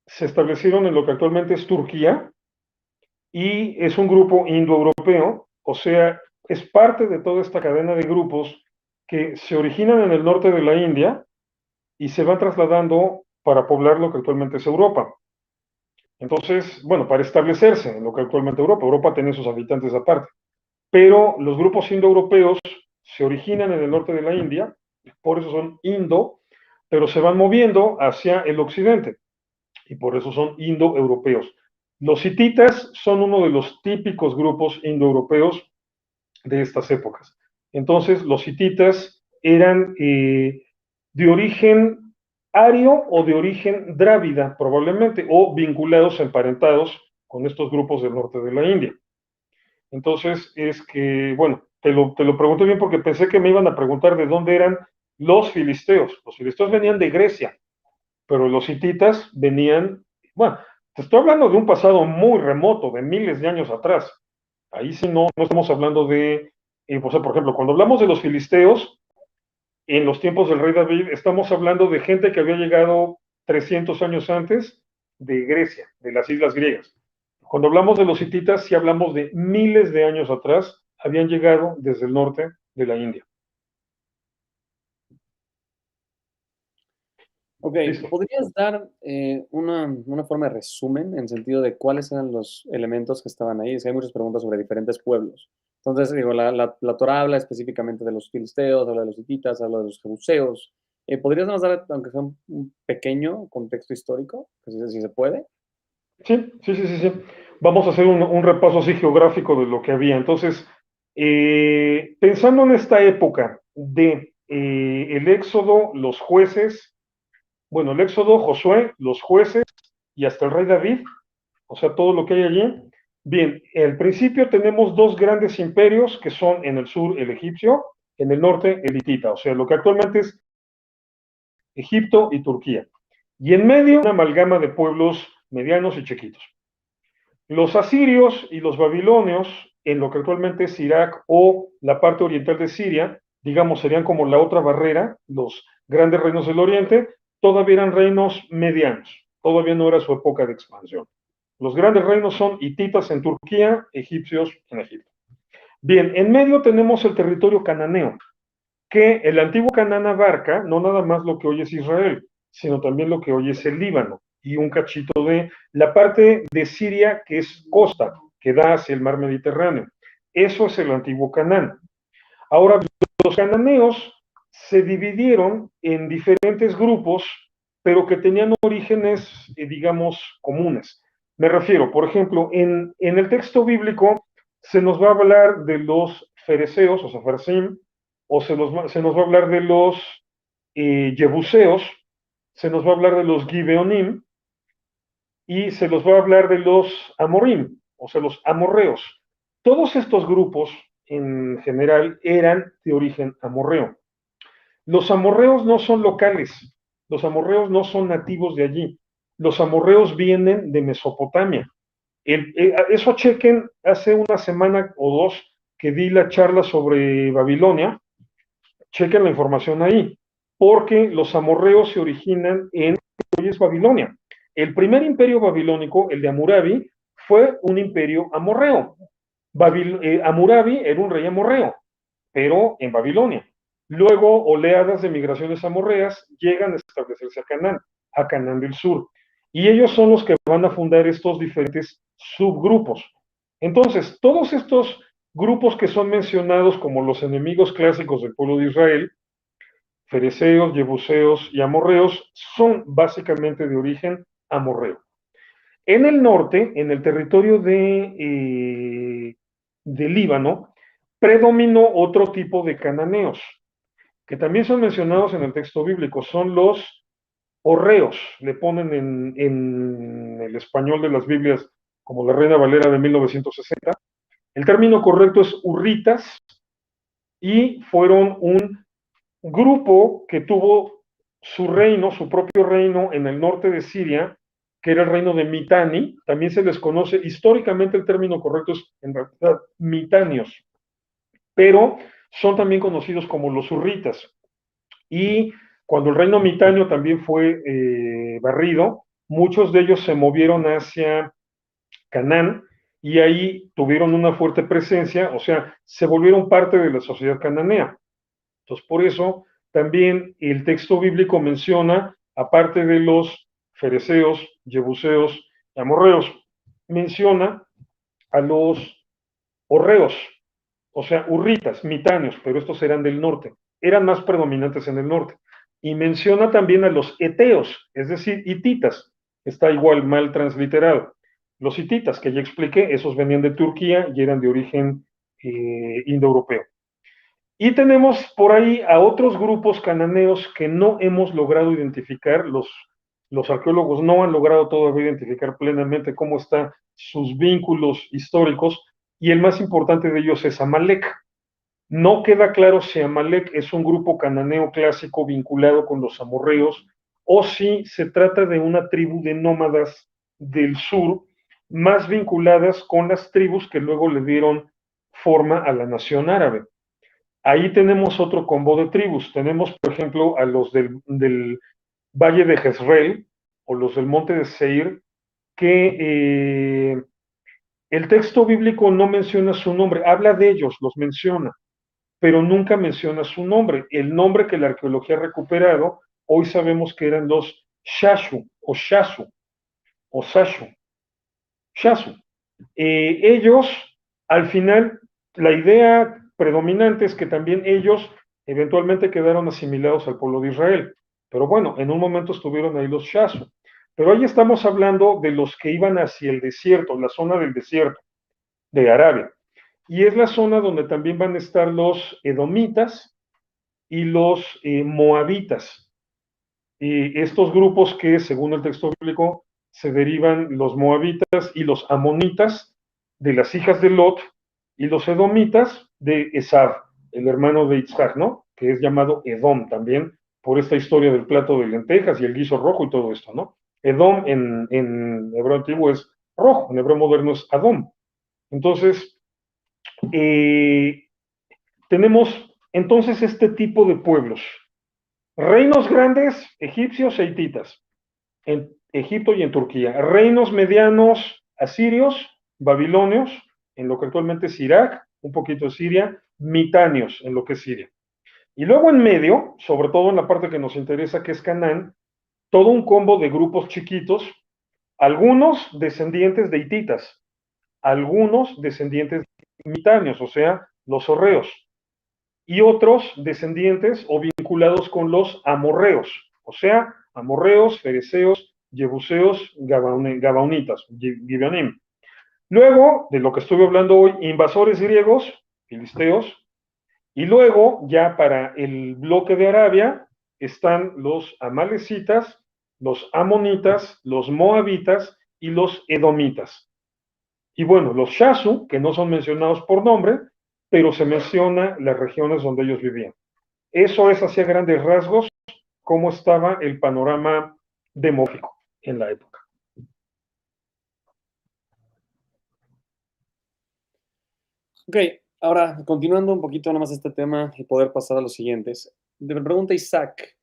se establecieron en lo que actualmente es Turquía y es un grupo indoeuropeo, o sea, es parte de toda esta cadena de grupos que se originan en el norte de la India y se van trasladando para poblar lo que actualmente es Europa. Entonces, bueno, para establecerse en lo que actualmente es Europa, Europa tiene sus habitantes aparte, pero los grupos indoeuropeos se originan en el norte de la India, por eso son indo, pero se van moviendo hacia el occidente y por eso son indoeuropeos. Los hititas son uno de los típicos grupos indoeuropeos de estas épocas. Entonces, los hititas eran de origen ario o de origen drávida, probablemente, o vinculados, emparentados con estos grupos del norte de la India. Entonces, es que, bueno, te lo pregunté bien porque pensé que me iban a preguntar de dónde eran los filisteos. Los filisteos venían de Grecia, pero los hititas venían, bueno, te estoy hablando de un pasado muy remoto, de miles de años atrás. Ahí sí no estamos hablando de, o sea, por ejemplo, cuando hablamos de los filisteos, en los tiempos del rey David, estamos hablando de gente que había llegado 300 años antes de Grecia, de las islas griegas. Cuando hablamos de los hititas, sí hablamos de miles de años atrás, habían llegado desde el norte de la India. Ok, Listo. ¿podrías dar una forma de resumen en sentido de cuáles eran los elementos que estaban ahí? Es que hay muchas preguntas sobre diferentes pueblos. Entonces, digo, la Torá habla específicamente de los filisteos, habla de los hititas, habla de los jebuseos. ¿Podrías nos dar, aunque sea un pequeño contexto histórico, si se puede? Sí, sí, sí, sí, sí. Vamos a hacer un repaso así geográfico de lo que había. Entonces, pensando en esta época de el Éxodo, los jueces, bueno, el Éxodo, Josué, los jueces y hasta el rey David, o sea, todo lo que hay allí. Bien, al principio tenemos dos grandes imperios que son en el sur el egipcio, en el norte el hitita, o sea, lo que actualmente es Egipto y Turquía. Y en medio una amalgama de pueblos medianos y chiquitos. Los asirios y los babilonios, en lo que actualmente es Irak o la parte oriental de Siria, digamos, serían como la otra barrera, los grandes reinos del oriente, todavía eran reinos medianos, todavía no era su época de expansión. Los grandes reinos son hititas en Turquía, egipcios en Egipto. Bien, en medio tenemos el territorio cananeo, que el antiguo Canaán abarca no nada más lo que hoy es Israel, sino también lo que hoy es el Líbano y un cachito de la parte de Siria que es costa, que da hacia el mar Mediterráneo. Eso es el antiguo Canaán. Ahora, los cananeos se dividieron en diferentes grupos, pero que tenían orígenes, digamos, comunes. Me refiero, por ejemplo, en el texto bíblico se nos va a hablar de los fereceos, o sea, Farsim, o se nos va a hablar de los Jebuseos, se nos va a hablar de los Gibeonim y se nos va a hablar de los Amorim, o sea, los amorreos. Todos estos grupos, en general, eran de origen amorreo. Los amorreos no son locales, los amorreos no son nativos de allí, los amorreos vienen de Mesopotamia. Eso chequen, hace una semana o dos que di la charla sobre Babilonia, chequen la información ahí, porque los amorreos se originan en hoy es Babilonia. El primer imperio babilónico, el de Hammurabi, fue un imperio amorreo. Hammurabi era un rey amorreo, pero en Babilonia. Luego, oleadas de migraciones amorreas llegan a establecerse a Canaán del Sur. Y ellos son los que van a fundar estos diferentes subgrupos. Entonces, todos estos grupos que son mencionados como los enemigos clásicos del pueblo de Israel, fereceos, jebuseos y amorreos, son básicamente de origen amorreo. En el norte, en el territorio de Líbano, predominó otro tipo de cananeos, que también son mencionados en el texto bíblico, son los horreos, le ponen en el español de las Biblias como la Reina Valera de 1960. El término correcto es hurritas y fueron un grupo que tuvo su reino, su propio reino en el norte de Siria, que era el reino de Mitanni. También se les conoce, históricamente el término correcto es en realidad mitanios, pero son también conocidos como los hurritas. Y cuando el reino mitanio también fue barrido, muchos de ellos se movieron hacia Canaán y ahí tuvieron una fuerte presencia, o sea, se volvieron parte de la sociedad cananea. Entonces, por eso también el texto bíblico menciona, aparte de los fereceos, jebuseos y amorreos, menciona a los horreos, o sea, hurritas, mitáneos, pero estos eran del norte, eran más predominantes en el norte. Y menciona también a los eteos, es decir, hititas, está igual mal transliterado. Los hititas, que ya expliqué, esos venían de Turquía y eran de origen indoeuropeo. Y tenemos por ahí a otros grupos cananeos que no hemos logrado identificar, los arqueólogos no han logrado todavía identificar plenamente cómo están sus vínculos históricos, y el más importante de ellos es Amalek. No queda claro si Amalek es un grupo cananeo clásico vinculado con los amorreos o si se trata de una tribu de nómadas del sur, más vinculadas con las tribus que luego le dieron forma a la nación árabe. Ahí tenemos otro combo de tribus. Tenemos, por ejemplo, a los del Valle de Jezreel o los del Monte de Seir, que El texto bíblico no menciona su nombre, habla de ellos, los menciona, pero nunca menciona su nombre. El nombre que la arqueología ha recuperado, hoy sabemos que eran los Shashu, o Shasu, o Sashu, Shasu. Ellos, al final, la idea predominante es que también ellos eventualmente quedaron asimilados al pueblo de Israel. Pero bueno, en un momento estuvieron ahí los Shasu. Pero ahí estamos hablando de los que iban hacia el desierto, la zona del desierto de Arabia. Y es la zona donde también van a estar los edomitas y los moabitas. Y estos grupos que, según el texto bíblico, se derivan los moabitas y los amonitas de las hijas de Lot y los edomitas de Esab, el hermano de Isaac, ¿no? Que es llamado Edom también por esta historia del plato de lentejas y el guiso rojo y todo esto, ¿no? Edom en hebreo antiguo es rojo, en hebreo moderno es Adom. Entonces, eh, tenemos entonces este tipo de pueblos. Reinos grandes, egipcios e hititas, en Egipto y en Turquía. Reinos medianos, asirios, babilonios, en lo que actualmente es Irak, un poquito de Siria, mitanios, en lo que es Siria. Y luego en medio, sobre todo en la parte que nos interesa, que es Canaán, todo un combo de grupos chiquitos, algunos descendientes de hititas, algunos descendientes de mitanios, o sea, los horreos, y otros descendientes o vinculados con los amorreos, o sea, amorreos, fereceos, jebuseos, gabaonitas, gibeonim. Luego, de lo que estuve hablando hoy, invasores griegos, filisteos, y luego, ya para el bloque de Arabia, están los amalecitas, los amonitas, los moabitas y los edomitas. Y bueno, los Shasu, que no son mencionados por nombre, pero se menciona las regiones donde ellos vivían. Eso es hacia grandes rasgos cómo estaba el panorama demográfico en la época. Ok, ahora continuando un poquito nada más este tema y poder pasar a los siguientes. Me pregunta Isaac,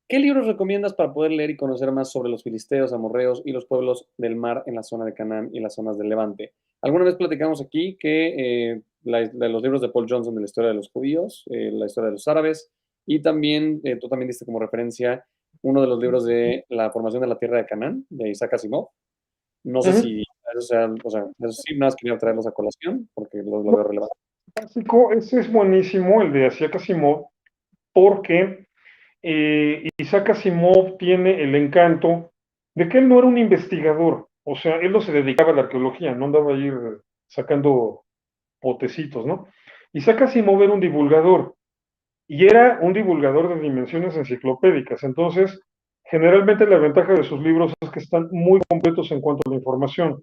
¿qué libros recomiendas para poder leer y conocer más sobre los filisteos, amorreos y los pueblos del mar en la zona de Canaán y las zonas del Levante? Alguna vez platicamos aquí que de los libros de Paul Johnson de la historia de los judíos, la historia de los árabes, y también tú también diste como referencia uno de los libros de la formación de la tierra de Canaán, de Isaac Asimov. No sé si eso sea, o sea, eso sí, nada más quería traerlos a colación porque lo veo relevante. Básico, ese es buenísimo, el de Isaac Asimov, porque Isaac Asimov tiene el encanto de que él no era un investigador, o sea, él no se dedicaba a la arqueología, no andaba a ir sacando potecitos, ¿no? Isaac Asimov era un divulgador, y era un divulgador de dimensiones enciclopédicas. Entonces, generalmente la ventaja de sus libros es que están muy completos en cuanto a la información.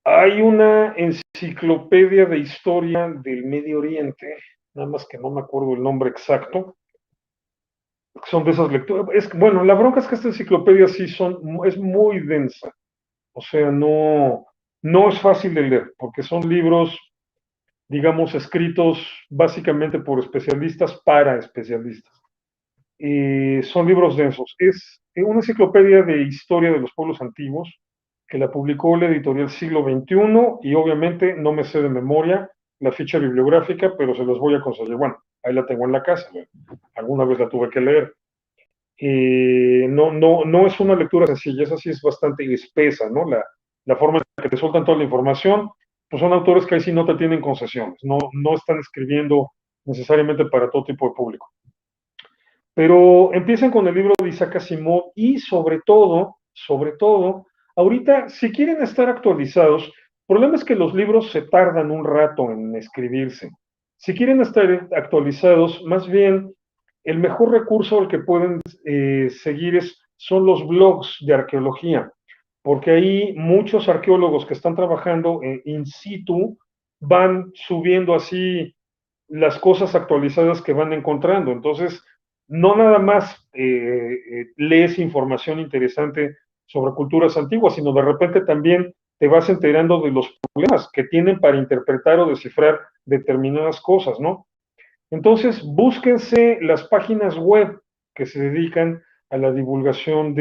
Hay una enciclopedia de historia del Medio Oriente, nada más que no me acuerdo el nombre exacto. Son de esas lecturas. Bueno, la bronca es que esta enciclopedia sí es muy densa. O sea, no es fácil de leer, porque son libros, digamos, escritos básicamente por especialistas para especialistas. Son libros densos. Es una enciclopedia de historia de los pueblos antiguos que la publicó la editorial Siglo XXI y obviamente no me sé de memoria la ficha bibliográfica, pero se las voy a conseguir. Bueno, ahí la tengo en la casa, alguna vez la tuve que leer. No es una lectura sencilla, esa sí es bastante espesa, ¿no? La forma en la que te sueltan toda la información, pues son autores que ahí sí no te tienen concesiones, no están escribiendo necesariamente para todo tipo de público. Pero empiezan con el libro de Isaac Asimov y sobre todo, ahorita, si quieren estar actualizados, el problema es que los libros se tardan un rato en escribirse. Si quieren estar actualizados, más bien, el mejor recurso al que pueden seguir son los blogs de arqueología, porque ahí muchos arqueólogos que están trabajando in situ van subiendo así las cosas actualizadas que van encontrando. Entonces, no nada más lees información interesante sobre culturas antiguas, sino de repente también te vas enterando de los problemas que tienen para interpretar o descifrar determinadas cosas, ¿no? Entonces, búsquense las páginas web que se dedican a la divulgación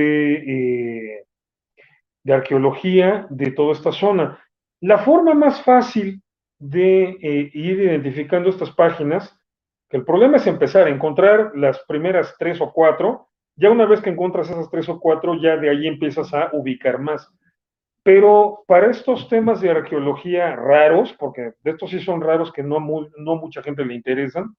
de arqueología de toda esta zona. La forma más fácil de ir identificando estas páginas, que el problema es empezar a encontrar las primeras 3 o 4, ya una vez que encuentras esas 3 o 4, ya de ahí empiezas a ubicar más. Pero para estos temas de arqueología raros, porque de estos sí son raros que no mucha gente le interesan,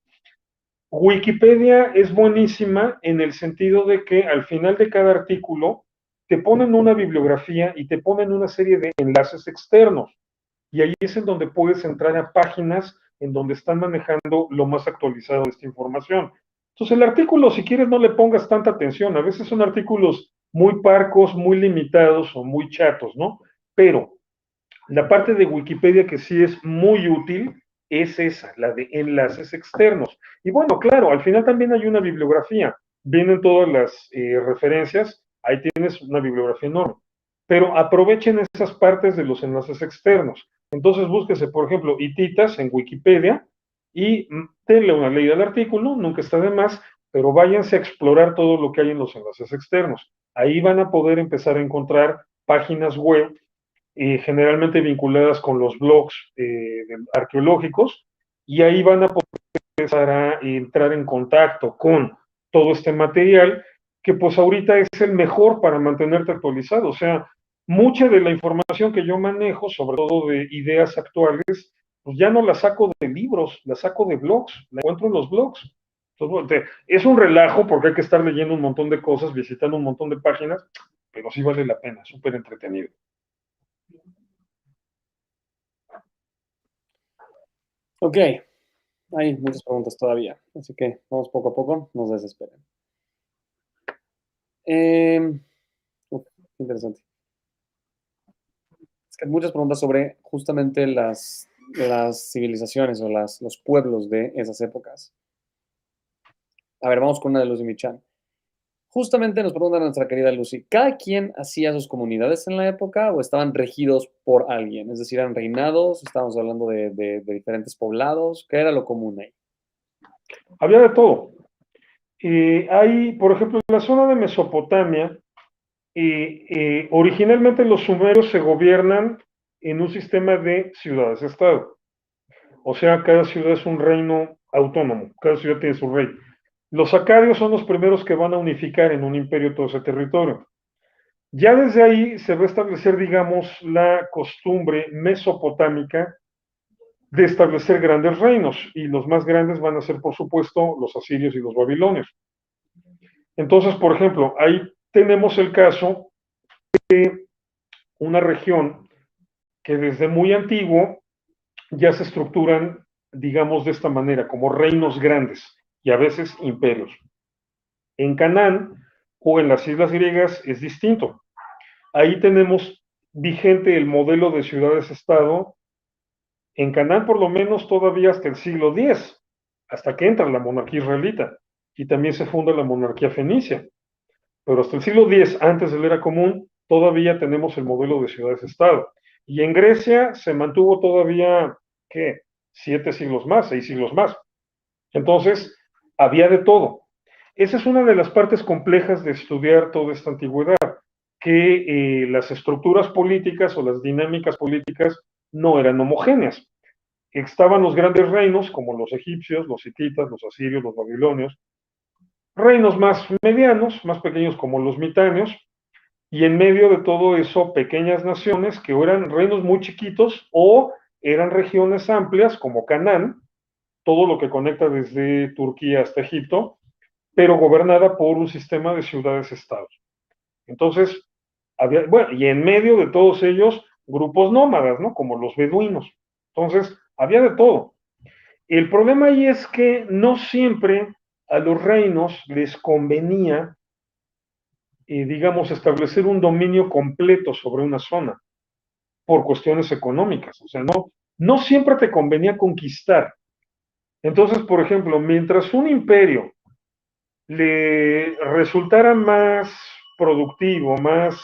Wikipedia es buenísima en el sentido de que al final de cada artículo te ponen una bibliografía y te ponen una serie de enlaces externos. Y ahí es en donde puedes entrar a páginas en donde están manejando lo más actualizado de esta información. Entonces el artículo, si quieres, no le pongas tanta atención. A veces son artículos muy parcos, muy limitados o muy chatos, ¿no? Pero la parte de Wikipedia que sí es muy útil es esa, la de enlaces externos. Y bueno, claro, al final también hay una bibliografía. Vienen todas las referencias, ahí tienes una bibliografía enorme. Pero aprovechen esas partes de los enlaces externos. Entonces búsquese, por ejemplo, hititas en Wikipedia y denle una leída al artículo, nunca está de más, pero váyanse a explorar todo lo que hay en los enlaces externos. Ahí van a poder empezar a encontrar páginas web generalmente vinculadas con los blogs arqueológicos, y ahí van a poder empezar a entrar en contacto con todo este material, que pues ahorita es el mejor para mantenerte actualizado. O sea, mucha de la información que yo manejo, sobre todo de ideas actuales, pues ya no la saco de libros, la saco de blogs, la encuentro en los blogs. Entonces, es un relajo porque hay que estar leyendo un montón de cosas, visitando un montón de páginas, pero sí vale la pena, súper entretenido. Ok, hay muchas preguntas todavía, así que vamos poco a poco, no se desesperen. Interesante. Es que hay muchas preguntas sobre justamente las civilizaciones o los pueblos de esas épocas. A ver, vamos con una de Lucy Michan. Justamente nos pregunta nuestra querida Lucy, ¿cada quien hacía sus comunidades en la época o estaban regidos por alguien? Es decir, ¿eran reinados? ¿Estábamos hablando de diferentes poblados? ¿Qué era lo común ahí? Había de todo. Hay, por ejemplo, en la zona de Mesopotamia, originalmente los sumerios se gobiernan en un sistema de ciudades-estado. O sea, cada ciudad es un reino autónomo, cada ciudad tiene su rey. Los acadios son los primeros que van a unificar en un imperio todo ese territorio. Ya desde ahí se va a establecer, digamos, la costumbre mesopotámica de establecer grandes reinos, y los más grandes van a ser, por supuesto, los asirios y los babilonios. Entonces, por ejemplo, ahí tenemos el caso de una región que desde muy antiguo ya se estructuran, digamos, de esta manera, como reinos grandes y a veces imperios. En Canaán o en las islas griegas es distinto. Ahí tenemos vigente el modelo de ciudades-estado, en Canaán por lo menos todavía hasta el siglo X, hasta que entra la monarquía israelita, y también se funda la monarquía fenicia. Pero hasta el siglo X, antes de la era común, todavía tenemos el modelo de ciudades-estado. Y en Grecia se mantuvo todavía, ¿qué? 7 siglos más, 6 siglos más. Entonces, había de todo. Esa es una de las partes complejas de estudiar toda esta antigüedad, que las estructuras políticas o las dinámicas políticas no eran homogéneas. Estaban los grandes reinos, como los egipcios, los hititas, los asirios, los babilonios, reinos más medianos, más pequeños como los mitáneos, y en medio de todo eso pequeñas naciones que o eran reinos muy chiquitos o eran regiones amplias como Canaán, todo lo que conecta desde Turquía hasta Egipto, pero gobernada por un sistema de ciudades-estados. Entonces, había, bueno, y en medio de todos ellos, grupos nómadas, ¿no? Como los beduinos. Entonces, había de todo. El problema ahí es que no siempre a los reinos les convenía, digamos, establecer un dominio completo sobre una zona por cuestiones económicas. O sea, no siempre te convenía conquistar. Entonces, por ejemplo, mientras un imperio le resultara más productivo, más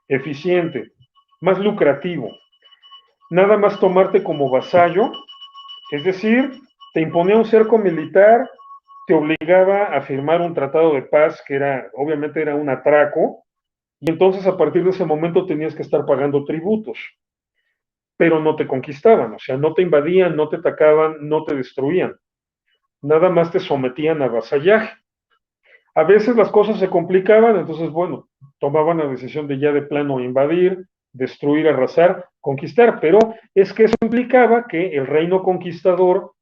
eficiente, más lucrativo, nada más tomarte como vasallo, es decir, te imponía un cerco militar, te obligaba a firmar un tratado de paz que era, obviamente era un atraco, y entonces a partir de ese momento tenías que estar pagando tributos, pero no te conquistaban, o sea, no te invadían, no te atacaban, no te destruían, nada más te sometían a vasallaje. A veces las cosas se complicaban, entonces, bueno, tomaban la decisión de ya de plano invadir, destruir, arrasar, conquistar, pero es que eso implicaba que el reino conquistador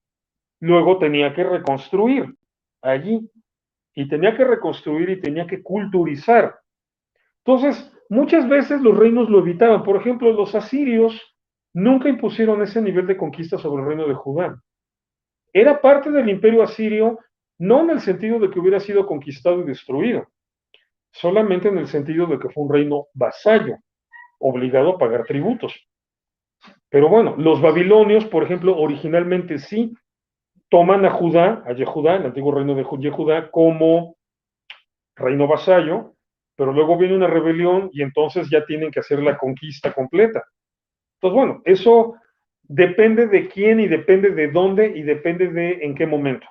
luego tenía que reconstruir allí, y tenía que reconstruir y tenía que culturizar. Entonces, muchas veces los reinos lo evitaban. Por ejemplo, los asirios nunca impusieron ese nivel de conquista sobre el reino de Judá. Era parte del imperio asirio, no en el sentido de que hubiera sido conquistado y destruido, solamente en el sentido de que fue un reino vasallo, obligado a pagar tributos. Pero bueno, los babilonios, por ejemplo, originalmente sí toman a Judá, a Yehudá, el antiguo reino de Yehudá, como reino vasallo, pero luego viene una rebelión y entonces ya tienen que hacer la conquista completa. Entonces, bueno, eso depende de quién y depende de dónde y depende de en qué momento,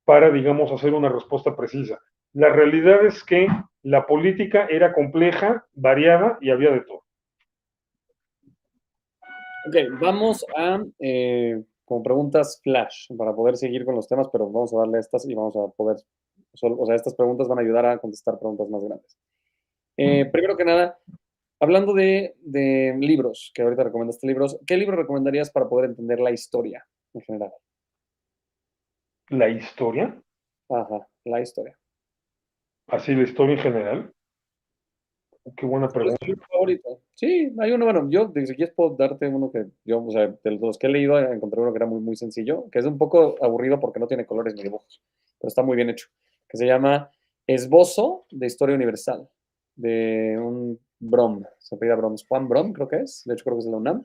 para, digamos, hacer una respuesta precisa. La realidad es que la política era compleja, variada y había de todo. Ok, vamos a como preguntas flash para poder seguir con los temas, pero vamos a darle estas y vamos a poder, o sea, estas preguntas van a ayudar a contestar preguntas más grandes. Primero que nada, hablando de libros, que ahorita recomendaste libros, ¿qué libro recomendarías para poder entender la historia en general? La historia, Ajá, la historia. así la historia en general. Qué buena ¿Cuál es pregunta. tu libro favorito? Sí, hay uno, bueno, yo, si quieres puedo darte uno que yo, o sea, de los que he leído, encontré uno que era muy, muy sencillo, que es un poco aburrido porque no tiene colores ni dibujos, pero está muy bien hecho, que se llama Esbozo de Historia Universal, de un Brom, se apellida Brom, Juan Brom creo que es, de hecho creo que es de la UNAM.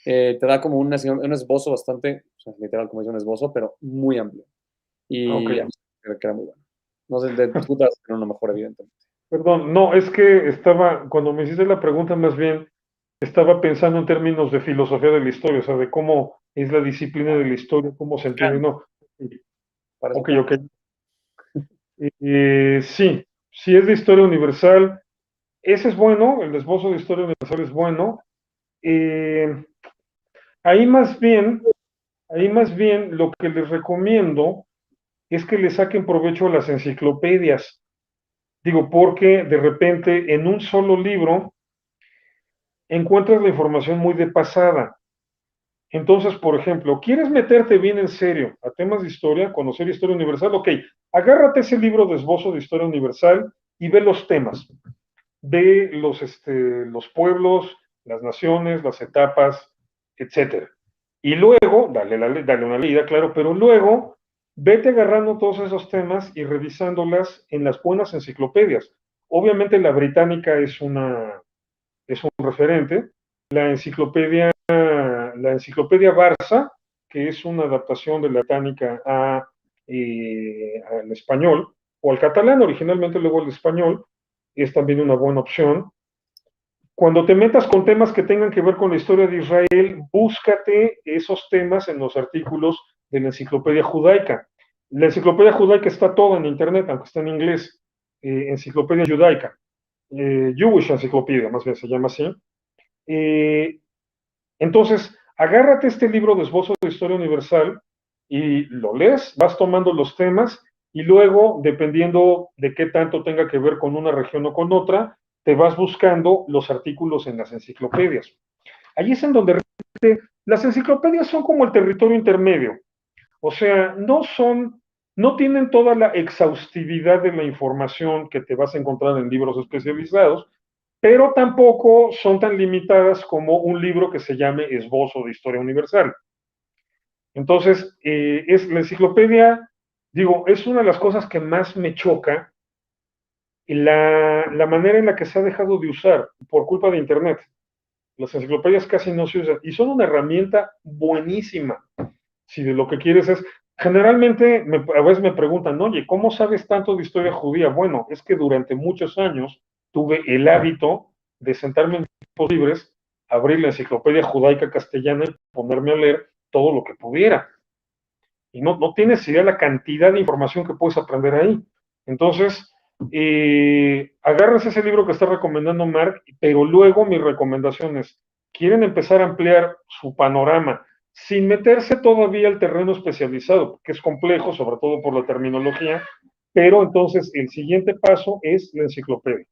Te da como un esbozo bastante, o sea, literal como es un esbozo, pero muy amplio, Ok. y creo que era muy bueno. No sé, tú te vas a tener uno mejor, evidentemente. Perdón, no, es que estaba, cuando me hiciste la pregunta, más bien estaba pensando en términos de filosofía de la historia, o sea, de cómo es la disciplina de la historia, cómo se entiende, Kant, no. para eso Ok, Kant. ok. Sí, sí es de historia universal. Ese es bueno, el esbozo de historia universal es bueno. Eh, ahí más bien, ahí más bien lo que les recomiendo es que le saquen provecho a las enciclopedias. Digo, porque de repente en un solo libro encuentras la información muy de pasada. Entonces, por ejemplo, ¿quieres meterte bien en serio a temas de historia, conocer historia universal? Ok, agárrate ese libro de esbozo de historia universal y ve los temas. Ve los pueblos, las naciones, las etapas, etcétera. Y luego, dale una leída, claro, pero luego vete agarrando todos esos temas y revisándolas en las buenas enciclopedias. Obviamente la británica es un referente. La enciclopedia Barça, que es una adaptación de la británica al español, o al catalán originalmente, luego al español, es también una buena opción. Cuando te metas con temas que tengan que ver con la historia de Israel, búscate esos temas en los artículos de la enciclopedia judaica. La enciclopedia judaica está toda en internet, aunque está en inglés. Enciclopedia judaica. Jewish Encyclopedia, más bien se llama así. Eh, entonces, agárrate este libro de esbozo de historia universal y lo lees, vas tomando los temas y luego, dependiendo de qué tanto tenga que ver con una región o con otra, te vas buscando los artículos en las enciclopedias. Ahí es en donde las enciclopedias son como el territorio intermedio, o sea, no tienen toda la exhaustividad de la información que te vas a encontrar en libros especializados, pero tampoco son tan limitadas como un libro que se llame Esbozo de Historia Universal. Entonces, es la enciclopedia, digo, es una de las cosas que más me choca, la manera en la que se ha dejado de usar por culpa de Internet. Las enciclopedias casi no se usan y son una herramienta buenísima. Si de lo que quieres es, generalmente a veces me preguntan, oye, ¿cómo sabes tanto de historia judía? Bueno, es que durante muchos años tuve el hábito de sentarme en tiempos libres, abrir la enciclopedia judaica castellana y ponerme a leer todo lo que pudiera. Y no tienes idea la cantidad de información que puedes aprender ahí. Entonces, agarras ese libro que está recomendando Mark, pero luego mi recomendación es, quieren empezar a ampliar su panorama sin meterse todavía al terreno especializado, que es complejo, sobre todo por la terminología, pero entonces el siguiente paso es la enciclopedia.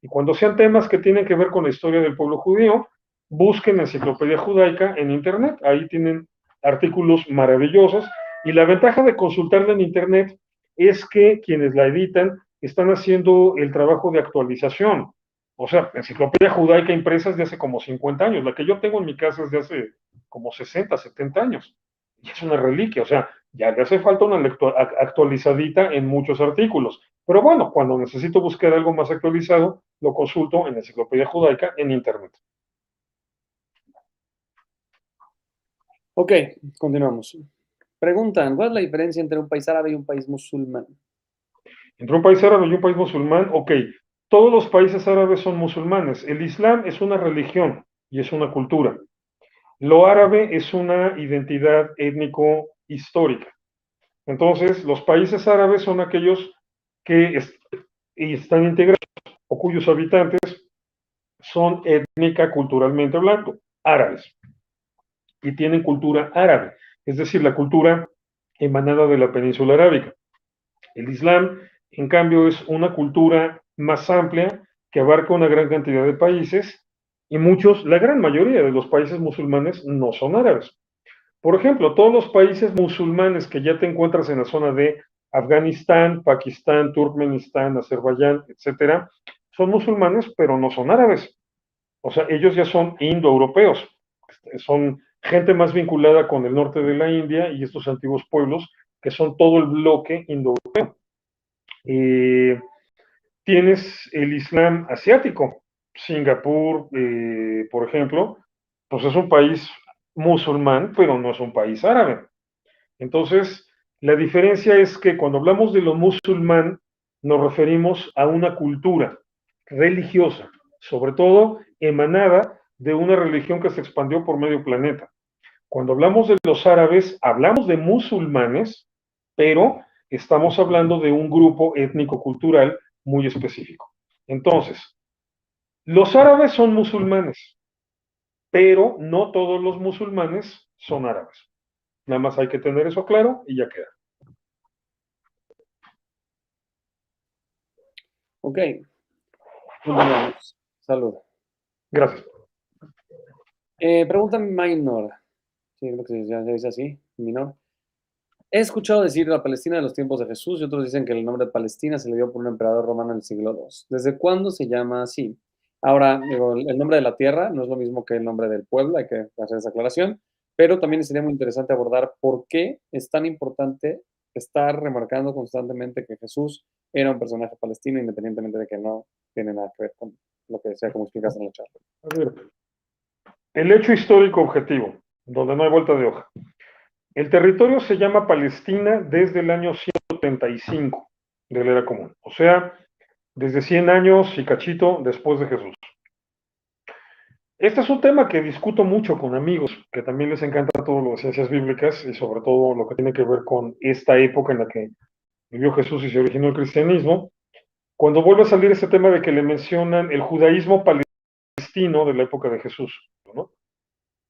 Y cuando sean temas que tienen que ver con la historia del pueblo judío, busquen la enciclopedia judaica en Internet. Ahí tienen artículos maravillosos. Y la ventaja de consultarla en Internet es que quienes la editan están haciendo el trabajo de actualización. O sea, enciclopedia judaica impresa es de hace como 50 años. La que yo tengo en mi casa es de hace como 60, 70 años. Y es una reliquia. O sea, ya le hace falta una actualizadita en muchos artículos. Pero bueno, cuando necesito buscar algo más actualizado, lo consulto en la Enciclopedia Judaica en Internet. Ok, continuamos. Preguntan, ¿cuál es la diferencia entre un país árabe y un país musulmán? Entre un país árabe y un país musulmán, ok, todos los países árabes son musulmanes. El Islam es una religión y es una cultura. Lo árabe es una identidad étnico-histórica. Entonces, los países árabes son aquellos que están integrados o cuyos habitantes son étnica, culturalmente hablando, árabes. Y tienen cultura árabe, es decir, la cultura emanada de la península arábica. El Islam, en cambio, es una cultura más amplia que abarca una gran cantidad de países y muchos, la gran mayoría de los países musulmanes no son árabes. Por ejemplo, todos los países musulmanes que ya te encuentras en la zona de Afganistán, Pakistán, Turkmenistán, Azerbaiyán, etcétera, son musulmanes, pero no son árabes. O sea, ellos ya son indoeuropeos, son gente más vinculada con el norte de la India y estos antiguos pueblos que son todo el bloque indoeuropeo. Tienes el Islam asiático, Singapur, por ejemplo, pues es un país musulmán, pero no es un país árabe. Entonces, la diferencia es que cuando hablamos de lo musulmán, nos referimos a una cultura religiosa, sobre todo emanada de una religión que se expandió por medio planeta. Cuando hablamos de los árabes, hablamos de musulmanes, pero estamos hablando de un grupo étnico-cultural muy específico. Entonces, los árabes son musulmanes, pero no todos los musulmanes son árabes. Nada más hay que tener eso claro y ya queda. Ok, continuamos. Salud. Gracias. Pregunta Minor. Sí, creo que ya dice así, Minor. He escuchado decir la Palestina de los tiempos de Jesús y otros dicen que el nombre de Palestina se le dio por un emperador romano en el siglo II. ¿Desde cuándo se llama así? Ahora, digo, el nombre de la tierra no es lo mismo que el nombre del pueblo, hay que hacer esa aclaración, pero también sería muy interesante abordar por qué es tan importante estar remarcando constantemente que Jesús era un personaje palestino, independientemente de que no tiene nada que ver con lo que sea, como explicas en la charla. A ver, el hecho histórico objetivo, donde no hay vuelta de hoja. El territorio se llama Palestina desde el año 135 de la era común, o sea, desde 100 años y cachito después de Jesús. Este es un tema que discuto mucho con amigos, que también les encanta todo lo de ciencias bíblicas y sobre todo lo que tiene que ver con esta época en la que vivió Jesús y se originó el cristianismo. Cuando vuelve a salir este tema de que le mencionan el judaísmo palestino de la época de Jesús, ¿no?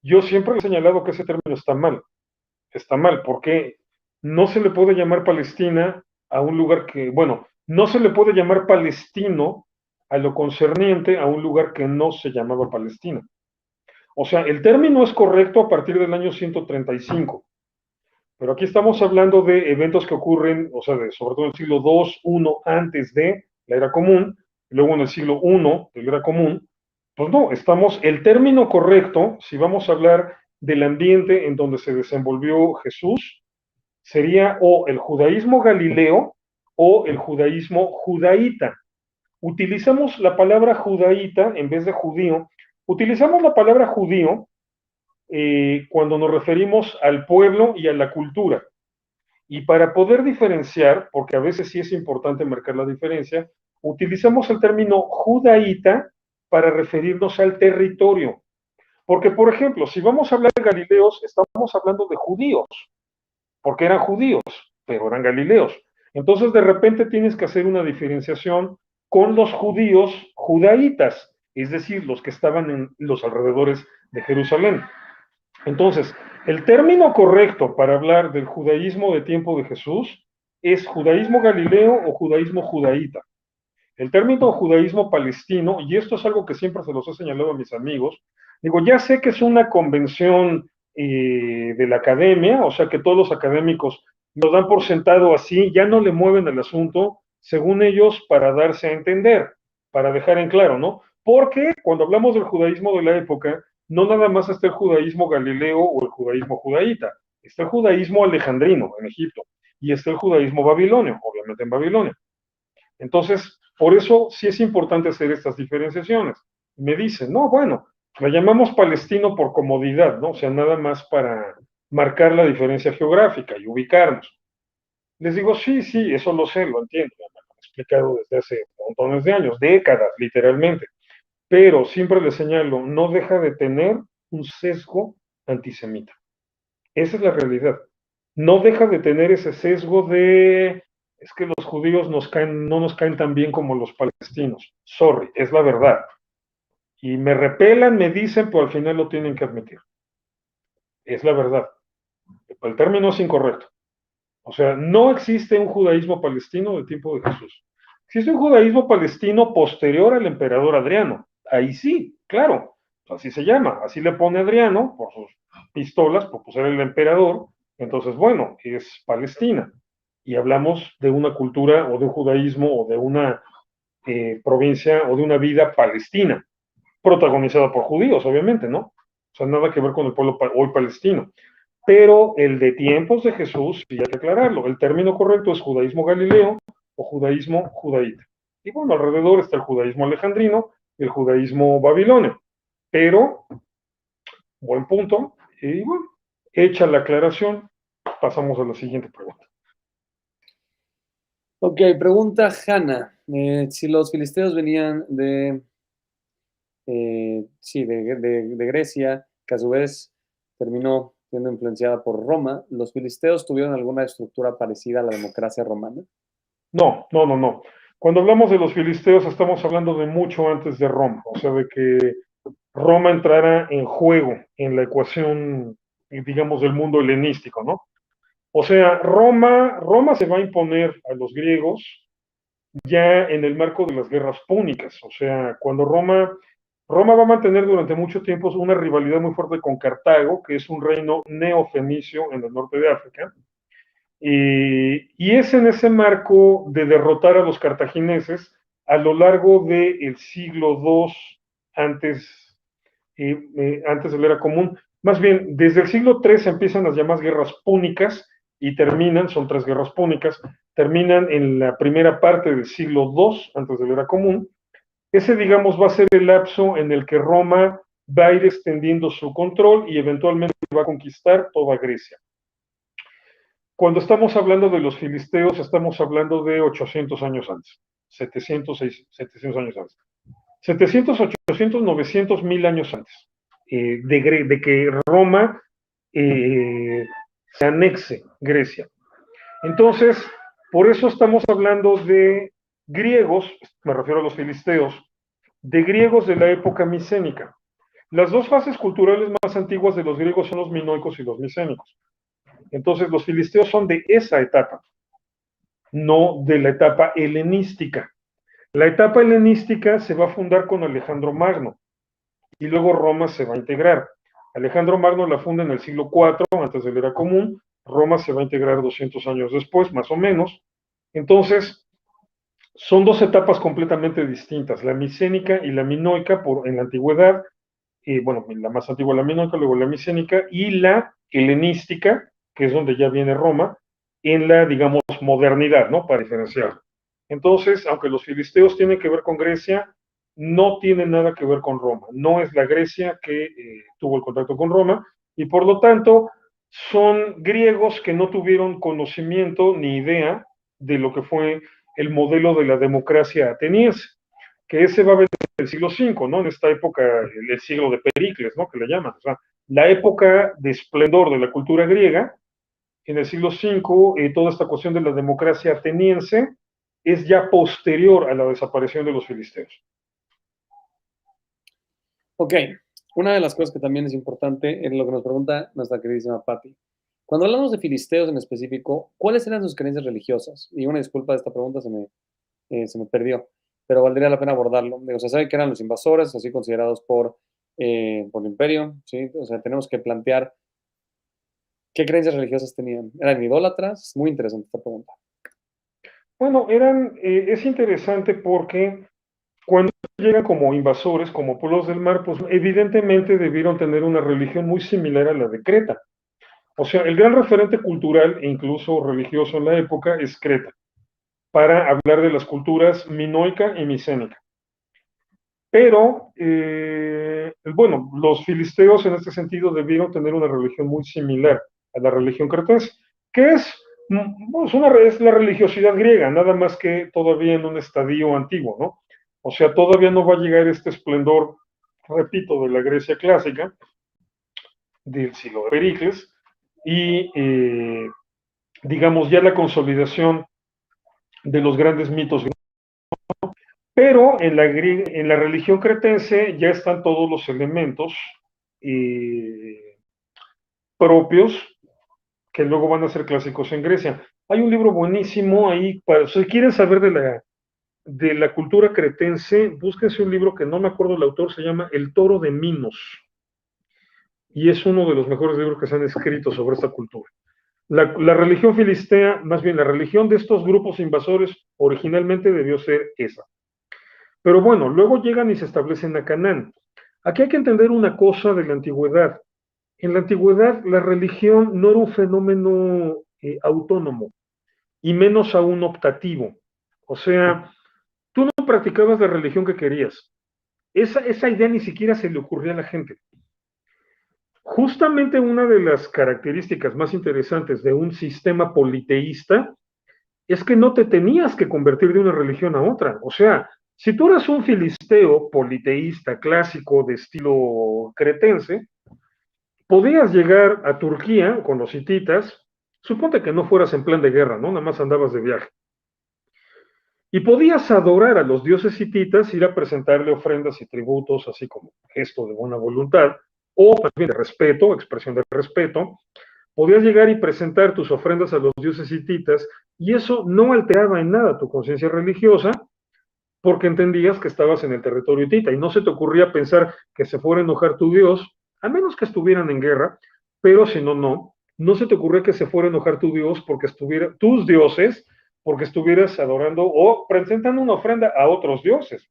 Yo siempre he señalado que ese término está mal, porque no se le puede llamar Palestina a un lugar que, bueno, no se le puede llamar palestino a lo concerniente a un lugar que no se llamaba Palestina. O sea, el término es correcto a partir del año 135, pero aquí estamos hablando de eventos que ocurren, o sea, sobre todo en el siglo II, I antes de la era común, y luego en el siglo I de la era común. Pues no, el término correcto, si vamos a hablar del ambiente en donde se desenvolvió Jesús, sería o el judaísmo galileo o el judaísmo judaíta. Utilizamos la palabra judaíta en vez de judío. Utilizamos la palabra judío cuando nos referimos al pueblo y a la cultura. Y para poder diferenciar, porque a veces sí es importante marcar la diferencia, utilizamos el término judaíta para referirnos al territorio. Porque, por ejemplo, si vamos a hablar de galileos, estamos hablando de judíos, porque eran judíos, pero eran galileos. Entonces, de repente tienes que hacer una diferenciación con los judíos judaítas, es decir, los que estaban en los alrededores de Jerusalén. Entonces, el término correcto para hablar del judaísmo de tiempo de Jesús es judaísmo galileo o judaísmo judaíta. El término judaísmo palestino, y esto es algo que siempre se los he señalado a mis amigos, digo, ya sé que es una convención de la academia, o sea que todos los académicos lo dan por sentado así, ya no le mueven el asunto, según ellos, para darse a entender, para dejar en claro, ¿no? Porque cuando hablamos del judaísmo de la época, no nada más está el judaísmo galileo o el judaísmo judaíta, está el judaísmo alejandrino en Egipto, y está el judaísmo babilonio, obviamente en Babilonia. Entonces, por eso sí es importante hacer estas diferenciaciones. Me dicen, no, bueno, la llamamos palestino por comodidad, ¿no? O sea, nada más para marcar la diferencia geográfica y ubicarnos. Les digo, sí, sí, eso lo sé, lo entiendo, me lo han explicado desde hace montones de años, décadas, literalmente. Pero siempre les señalo, no deja de tener un sesgo antisemita. Esa es la realidad. No deja de tener ese sesgo de, es que los judíos no nos caen tan bien como los palestinos. Sorry, es la verdad. Y me repelan, me dicen, pero al final lo tienen que admitir. Es la verdad. El término es incorrecto. O sea, no existe un judaísmo palestino del tiempo de Jesús. Existe un judaísmo palestino posterior al emperador Adriano. Ahí sí, claro. Así se llama. Así le pone Adriano por sus pistolas, por ser el emperador. Entonces, bueno, es Palestina. Y hablamos de una cultura o de un judaísmo o de una provincia o de una vida palestina, protagonizada por judíos, obviamente, ¿no? O sea, nada que ver con el pueblo hoy palestino. Pero el de tiempos de Jesús, sí hay que aclararlo, el término correcto es judaísmo galileo o judaísmo judaíta. Y bueno, alrededor está el judaísmo alejandrino y el judaísmo babilonio. Pero, buen punto, y bueno, hecha la aclaración, pasamos a la siguiente pregunta. Ok, pregunta Hanna. Si los filisteos venían sí, de Grecia, que a su vez terminó siendo influenciada por Roma, ¿los filisteos tuvieron alguna estructura parecida a la democracia romana? No, no, no, no. Cuando hablamos de los filisteos estamos hablando de mucho antes de Roma, o sea, de que Roma entrara en juego en la ecuación, digamos, del mundo helenístico, ¿no? O sea, Roma se va a imponer a los griegos ya en el marco de las guerras púnicas. O sea, cuando Roma va a mantener durante mucho tiempo una rivalidad muy fuerte con Cartago, que es un reino neofenicio en el norte de África. Y es en ese marco de derrotar a los cartagineses a lo largo del siglo II antes, antes de la era común. Más bien, desde el siglo III empiezan las llamadas guerras púnicas y terminan, son 3 guerras púnicas, terminan en la primera parte del siglo II antes de la era común. Ese, digamos, va a ser el lapso en el que Roma va a ir extendiendo su control y eventualmente va a conquistar toda Grecia. Cuando estamos hablando de los filisteos, estamos hablando de 800 años antes, 700 años antes. 700, 800, 900, 1000 años antes de que Roma se anexe Grecia. Entonces, por eso estamos hablando de griegos, me refiero a los filisteos, de griegos de la época micénica. Las dos fases culturales más antiguas de los griegos son los minoicos y los micénicos. Entonces, los filisteos son de esa etapa, no de la etapa helenística. La etapa helenística se va a fundar con Alejandro Magno y luego Roma se va a integrar. Alejandro Magno la funda en el siglo IV, antes de la era común. Roma se va a integrar 200 años después, más o menos. Entonces, son dos etapas completamente distintas, la micénica y la minoica en la antigüedad, bueno, la más antigua la minoica, luego la micénica, y la helenística, que es donde ya viene Roma, en la, digamos, modernidad, ¿no? Para diferenciar. Entonces, aunque los filisteos tienen que ver con Grecia, no tienen nada que ver con Roma. No es la Grecia que tuvo el contacto con Roma, y por lo tanto, son griegos que no tuvieron conocimiento ni idea de lo que fue el modelo de la democracia ateniense, que ese va a venir en el siglo V, ¿no? En esta época, el siglo de Pericles, ¿no? Que le llaman, o sea, la época de esplendor de la cultura griega, en el siglo V, toda esta cuestión de la democracia ateniense es ya posterior a la desaparición de los filisteos. Ok, una de las cosas que también es importante es lo que nos pregunta nuestra queridísima Patti. Cuando hablamos de filisteos en específico, ¿cuáles eran sus creencias religiosas? Y una disculpa de esta pregunta, se me perdió, pero valdría la pena abordarlo. O sea, sabe que eran los invasores, así considerados por el imperio, ¿sí? O sea, tenemos que plantear qué creencias religiosas tenían. ¿Eran idólatras? Es muy interesante esta pregunta. Bueno, es interesante porque cuando llegan como invasores, como pueblos del mar, pues evidentemente debieron tener una religión muy similar a la de Creta. O sea, el gran referente cultural e incluso religioso en la época es Creta, para hablar de las culturas minoica y micénica. Pero, bueno, los filisteos en este sentido debieron tener una religión muy similar a la religión cretense, que es la religiosidad griega, nada más que todavía en un estadio antiguo, ¿no? O sea, todavía no va a llegar este esplendor, repito, de la Grecia clásica, del siglo de Pericles, y digamos ya la consolidación de los grandes mitos. Pero en la religión cretense ya están todos los elementos propios que luego van a ser clásicos en Grecia. Hay un libro buenísimo ahí, si quieren saber de la cultura cretense, búsquense un libro que no me acuerdo el autor, se llama El Toro de Minos. Y es uno de los mejores libros que se han escrito sobre esta cultura. La religión filistea, más bien la religión de estos grupos invasores, originalmente debió ser esa. Pero bueno, luego llegan y se establecen a Canaán. Aquí hay que entender una cosa de la antigüedad. En la antigüedad la religión no era un fenómeno autónomo, y menos aún optativo. O sea, tú no practicabas la religión que querías. Esa idea ni siquiera se le ocurría a la gente. Justamente una de las características más interesantes de un sistema politeísta es que no te tenías que convertir de una religión a otra. O sea, si tú eras un filisteo politeísta clásico de estilo cretense, podías llegar a Turquía con los hititas, suponte que no fueras en plan de guerra, ¿no? Nada más andabas de viaje. Y podías adorar a los dioses hititas, ir a presentarle ofrendas y tributos, así como gesto de buena voluntad, o también de respeto, expresión de respeto. Podías llegar y presentar tus ofrendas a los dioses hititas, y eso no alteraba en nada tu conciencia religiosa, porque entendías que estabas en el territorio hitita, y no se te ocurría pensar que se fuera a enojar tu Dios, a menos que estuvieran en guerra, pero si no, no se te ocurría que se fuera a enojar tu Dios porque estuviera, tus dioses, porque estuvieras adorando o presentando una ofrenda a otros dioses.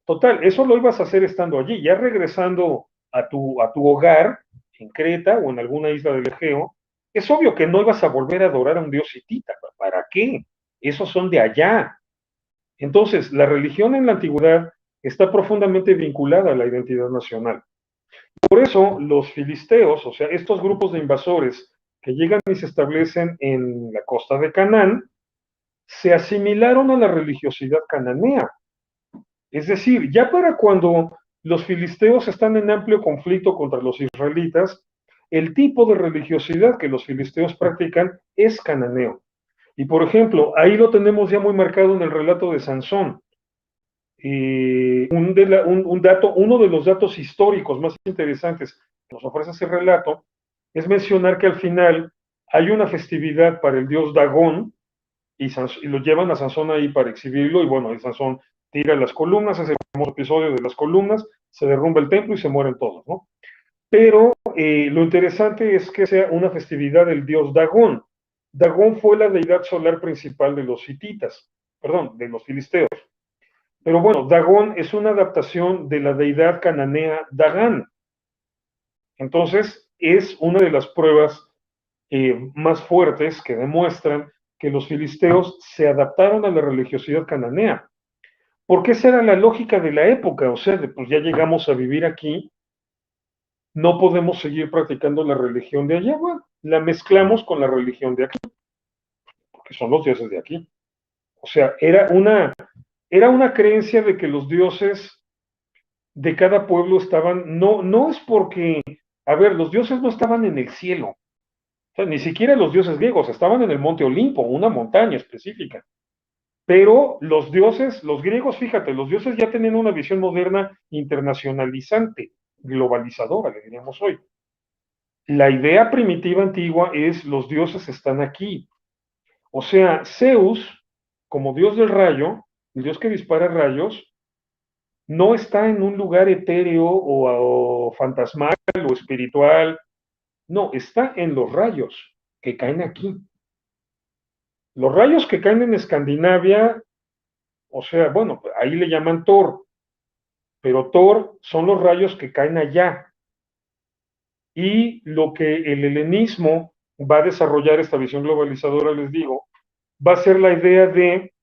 Total, eso lo ibas a hacer estando allí, ya regresando a tu hogar, en Creta o en alguna isla del Egeo, es obvio que no ibas a volver a adorar a un dios hitita. ¿Para qué? Esos son de allá. Entonces, la religión en la antigüedad está profundamente vinculada a la identidad nacional. Por eso, los filisteos, o sea, estos grupos de invasores que llegan y se establecen en la costa de Canaán, se asimilaron a la religiosidad cananea. Es decir, ya para cuando los filisteos están en amplio conflicto contra los israelitas, el tipo de religiosidad que los filisteos practican es cananeo. Y por ejemplo, ahí lo tenemos ya muy marcado en el relato de Sansón. Uno de los datos históricos más interesantes que nos ofrece ese relato es mencionar que al final hay una festividad para el dios Dagón y lo llevan a Sansón ahí para exhibirlo y bueno, ahí Sansón tira las columnas, ese famoso episodio de las columnas, se derrumba el templo y se mueren todos, ¿no? Pero lo interesante es que sea una festividad del dios Dagón. Dagón fue la deidad solar principal de los hititas, perdón, de los filisteos. Pero bueno, Dagón es una adaptación de la deidad cananea Dagán. Entonces, es una de las pruebas más fuertes que demuestran que los filisteos se adaptaron a la religiosidad cananea. Porque esa era la lógica de la época, o sea, pues ya llegamos a vivir aquí, no podemos seguir practicando la religión de allá, bueno, la mezclamos con la religión de aquí, porque son los dioses de aquí. O sea, era una creencia de que los dioses de cada pueblo estaban, no es porque, a ver, los dioses no estaban en el cielo, O sea, ni siquiera los dioses griegos estaban en el monte Olimpo, una montaña específica. Pero los dioses, los griegos, fíjate, los dioses ya tenían una visión moderna internacionalizante, globalizadora, le diríamos hoy. La idea primitiva antigua es los dioses están aquí. O sea, Zeus, como dios del rayo, el dios que dispara rayos, no está en un lugar etéreo o fantasmal o espiritual, no, está en los rayos que caen aquí. Los rayos que caen en Escandinavia, o sea, bueno, ahí le llaman Thor, pero Thor son los rayos que caen allá. Y lo que el helenismo va a desarrollar, esta visión globalizadora, les digo, va a ser la idea de,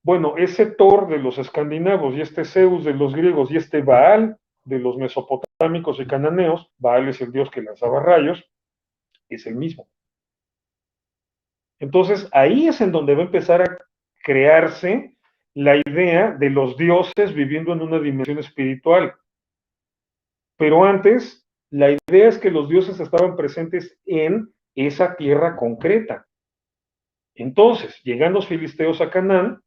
bueno, ese Thor de los escandinavos y este Zeus de los griegos y este Baal de los mesopotámicos y cananeos, Baal es el dios que lanzaba rayos, es el mismo. Entonces ahí es en donde va a empezar a crearse la idea de los dioses viviendo en una dimensión espiritual. Pero antes, la idea es que los dioses estaban presentes en esa tierra concreta. Entonces, llegan los filisteos a Canaán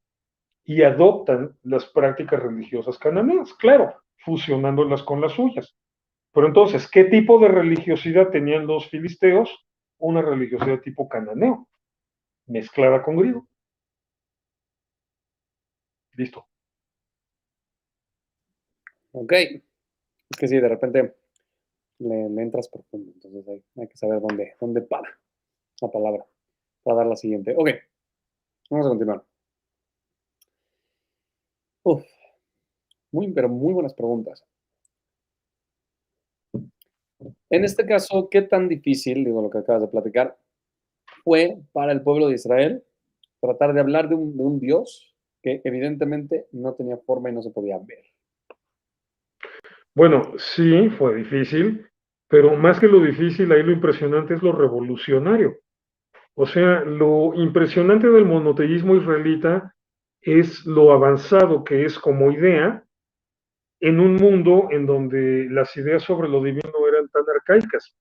y adoptan las prácticas religiosas cananeas, claro, fusionándolas con las suyas. Pero entonces, ¿qué tipo de religiosidad tenían los filisteos? Una religiosidad tipo cananeo, mezclada con griego. Listo. Ok. Es que sí, de repente le entras profundo, entonces hay que saber dónde para la palabra para dar la siguiente. Ok, vamos a continuar. Uf, pero muy buenas preguntas. En este caso, ¿qué tan difícil, digo lo que acabas de platicar, fue para el pueblo de Israel tratar de hablar de un Dios que evidentemente no tenía forma y no se podía ver? Bueno, sí, fue difícil, pero más que lo difícil, ahí lo impresionante es lo revolucionario. O sea, lo impresionante del monoteísmo israelita es lo avanzado que es como idea en un mundo en donde las ideas sobre lo divino eran tan arcaicas.